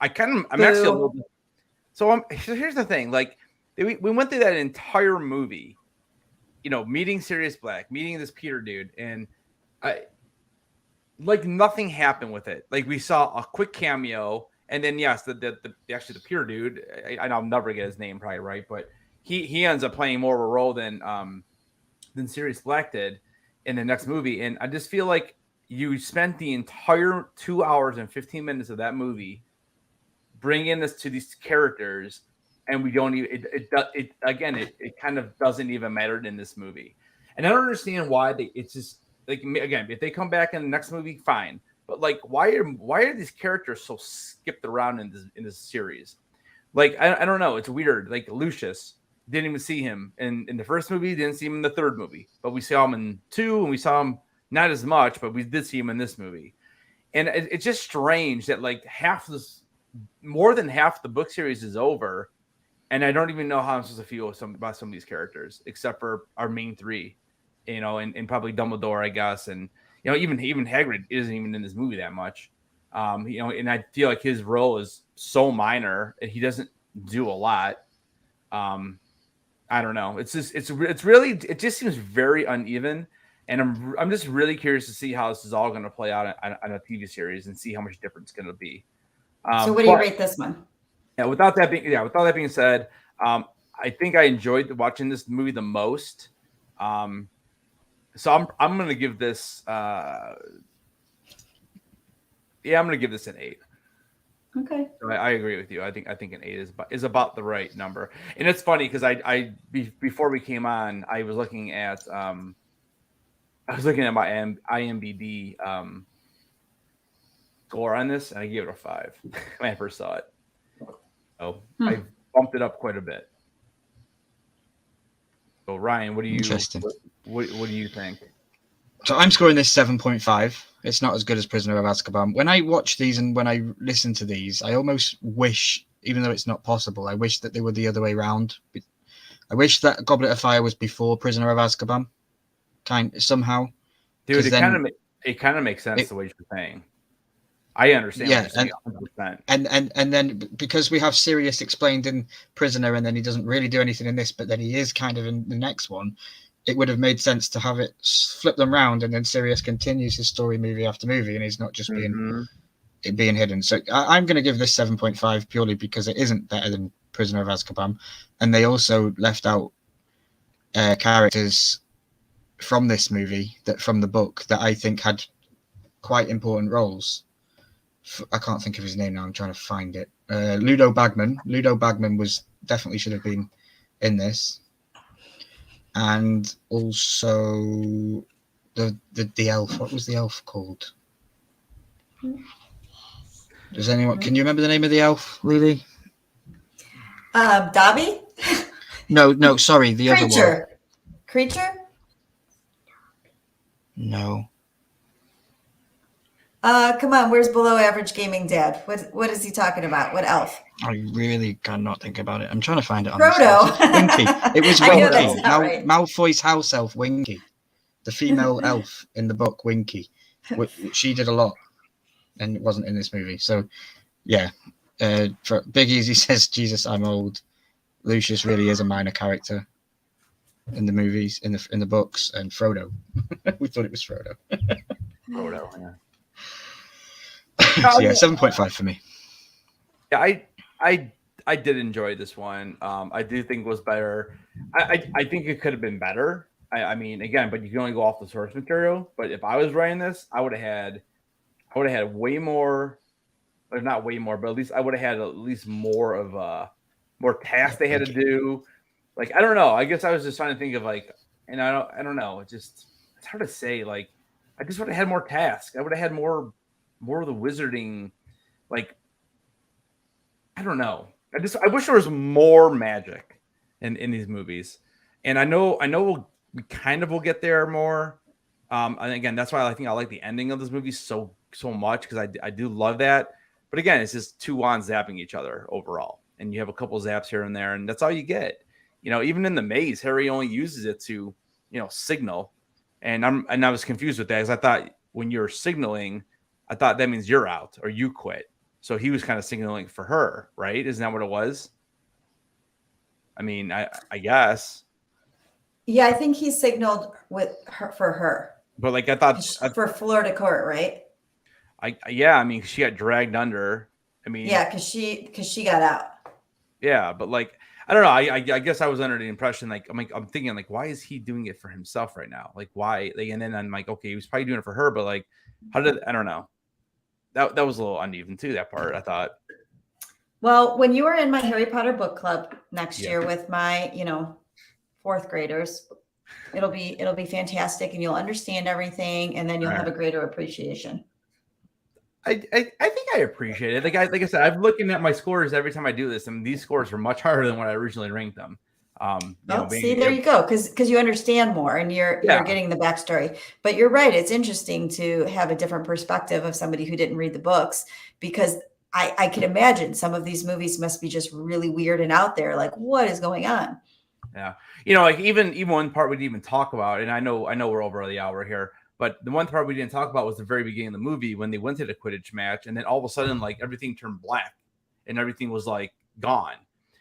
kind of, I'm actually a little bit. So here's the thing. Like we went through that entire movie, you know, meeting Sirius Black, meeting this Peter dude, and like nothing happened with it. Like we saw a quick cameo, and then yes, the actually the Peter dude, I'll never get his name probably right, but he ends up playing more of a role than Sirius Black did in the next movie. And I just feel like you spent the entire 2 hours and 15 minutes of that movie bringing us to these characters, and we don't even it kind of doesn't even matter in this movie. And I don't understand why it's just like, again, if they come back in the next movie, fine, but like why are these characters so skipped around in this series? Like I don't know, it's weird. Like Lucius, didn't even see him in the first movie, didn't see him in the third movie, but we saw him in 2, and we saw him not as much, but we did see him in this movie. And it's just strange that like more than half the book series is over, and I don't even know how I'm supposed to feel about some of these characters, except for our main 3, you know, and probably Dumbledore, I guess, and you know, even Hagrid isn't even in this movie that much, you know, and I feel like his role is so minor, and he doesn't do a lot. I don't know. It just seems very uneven, and I'm just really curious to see how this is all going to play out on a TV series and see how much different it's going to be. So what do you rate this one? Yeah, with all that being said, I think I enjoyed watching this movie the most. So I'm going to give this. I'm going to give this an 8. Okay. So I agree with you. I think an 8 is about the right number. And it's funny because before we came on, I was looking at my IMDb score on this, and I gave it a 5 when I first saw it. So I bumped it up quite a bit. So Ryan, what do you think? So I'm scoring this 7.5. It's not as good as Prisoner of Azkaban. When I watch these and when I listen to these, I almost wish, even though it's not possible, I wish that they were the other way around. I wish that Goblet of Fire was before Prisoner of Azkaban, somehow. Dude, it then kind of makes sense the way you're saying. I understand what you're saying 100%. And then because we have Sirius explained in Prisoner, and then he doesn't really do anything in this, but then he is kind of in the next one, it would have made sense to have it flip them round, and then Sirius continues his story movie after movie, and he's not just being hidden. So I'm going to give this 7.5 purely because it isn't better than Prisoner of Azkaban, and they also left out characters from this movie from the book that I think had quite important roles. I can't think of his name now. I'm trying to find it. Ludo Bagman. Ludo Bagman definitely should have been in this, and also the elf. What was the elf called? Does anyone? Can you remember the name of the elf, Lily? Dobby? No. Sorry, the other one. Creature? No. Come on, where's below average gaming dad? What is he talking about? What elf? I really cannot think about it. I'm trying to find it on Frodo. Winky. It was I know Winky. that's not right. Malfoy's house elf, Winky. The female elf in the book, Winky. She did a lot, and it wasn't in this movie. So, yeah. For Big Easy says, Jesus, I'm old. Lucius really is a minor character in the movies, in the books, and Frodo. We thought it was Frodo. Frodo, yeah. So, yeah, 7.5 for me. Yeah, I did enjoy this one. I do think it was better. I think it could have been better. I mean, again, but you can only go off the source material. But if I was writing this, I would have had way more, or not way more, but at least I would have had at least more of more tasks they had to do. Like, I don't know. I guess I was just trying to think of like, and I don't know. It's hard to say. Like, I just would have had more tasks. I would have had more of the wizarding, like, I don't know. I wish there was more magic in these movies. And I know we kind of will get there more. And again, that's why I think I like the ending of this movie so much, because I do love that. But again, it's just two wands zapping each other overall. And you have a couple zaps here and there, and that's all you get. You know, even in the maze, Harry only uses it to, signal. And I was confused with that, because I thought when you're signaling, I thought that means you're out or you quit. So he was kind of signaling for her, right? Isn't that what it was? I mean, I guess. Yeah, I think he signaled for her. But like, I thought for Florida court, right? I mean, she got dragged under. I mean, yeah, because she got out. Yeah, but like, I don't know. I guess I was under the impression, like, I'm thinking, like, why is he doing it for himself right now? Like, why? Like, and then I'm like, okay, he was probably doing it for her, but like, I don't know. That was a little uneven too, that part, I thought. Well, when you are in my Harry Potter book club next year with my, fourth graders, it'll be fantastic, and you'll understand everything, and then you'll have a greater appreciation. I think I appreciate it. Like I said, I'm looking at my scores every time I do this, and these scores are much higher than what I originally ranked them. There you go, because you understand more, and you're getting the backstory. But you're right; it's interesting to have a different perspective of somebody who didn't read the books, because I can imagine some of these movies must be just really weird and out there. Like, what is going on? Yeah, like even one part we didn't even talk about, and I know we're over the hour here. But the one part we didn't talk about was the very beginning of the movie, when they went to the Quidditch match, and then all of a sudden, like, everything turned black and everything was like gone.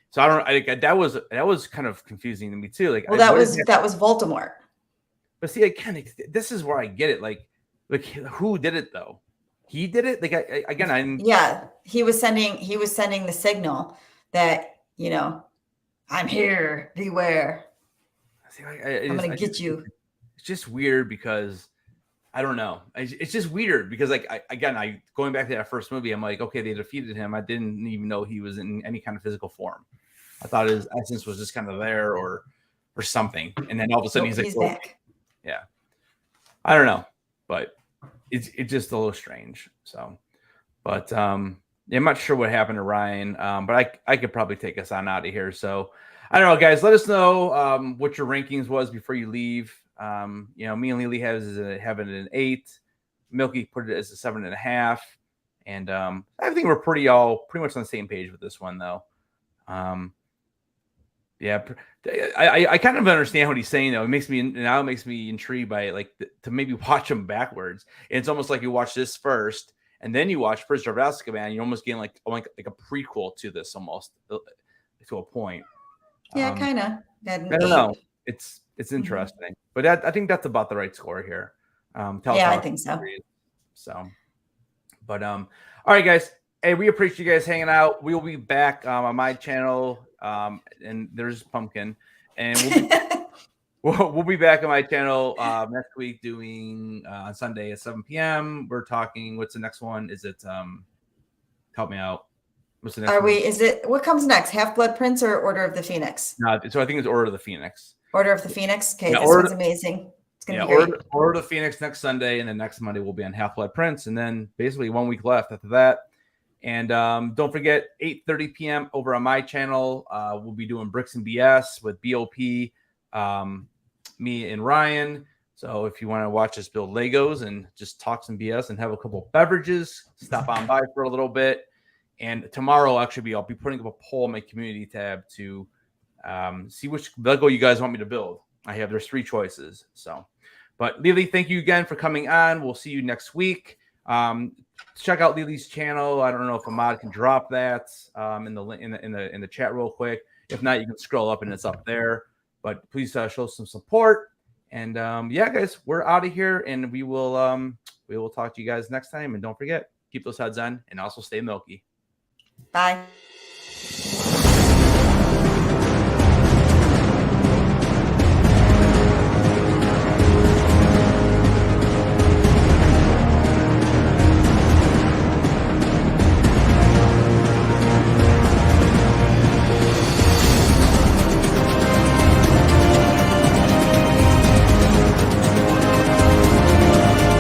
So that was kind of confusing to me too. Like, well, that was Voldemort. But see, again, this is where I get it. Like who did it though? He did it. Like he was sending the signal that I'm here, beware. See, I'm gonna get you. It's just weird because I don't know. It's just weird because, like, going back to that first movie, I'm like, okay, they defeated him. I didn't even know he was in any kind of physical form. I thought his essence was just kind of there or something. And then all of a sudden he's like, back. Yeah, I don't know, but it's just a little strange. So, but I'm not sure what happened to Ryan. But I could probably take us on out of here. So I don't know, guys. Let us know what your rankings was before you leave. You know, me and Lily have it an 8. Milky put it as a 7.5, and I think we're pretty much on the same page with this one, though. Yeah, I kind of understand what he's saying, though. It makes me intrigued by it, like to maybe watch them backwards. And it's almost like you watch this first, and then you watch Prisoner of Azkaban. You're almost getting like a prequel to this, almost to a point. Yeah, kind of. I don't know. It's interesting, but I think that's about the right score here. Yeah, I think so. So, but all right, guys. Hey, we appreciate you guys hanging out. We'll be back on my channel. And there's Pumpkin, and we'll be back on my channel next week doing on Sunday at 7 p.m. We're talking. What's the next one? Is it? Help me out. What's the next? Is it? What comes next? Half-Blood Prince or Order of the Phoenix? No, so I think it's Order of the Phoenix. Order of the Phoenix. Okay, this one's amazing. It's gonna be great. Order of the Phoenix next Sunday, and then next Monday we'll be on Half-Blood Prince, and then basically 1 week left after that. And don't forget, 8:30 p.m. over on my channel, we'll be doing Bricks and BS with BOP, me and Ryan. So if you want to watch us build Legos and just talk some BS and have a couple of beverages, stop on by for a little bit. And tomorrow, actually, I'll be putting up a poll on my community tab to see which Lego you guys want me to build. There's 3 choices. So, but Lily, thank you again for coming on. We'll see you next week. Check out Lily's channel. I don't know if Ahmad can drop that in the chat real quick. If not, you can scroll up and it's up there. But please show some support. And yeah, guys, we're out of here, and we will talk to you guys next time. And don't forget, keep those heads on, and also stay milky. Bye.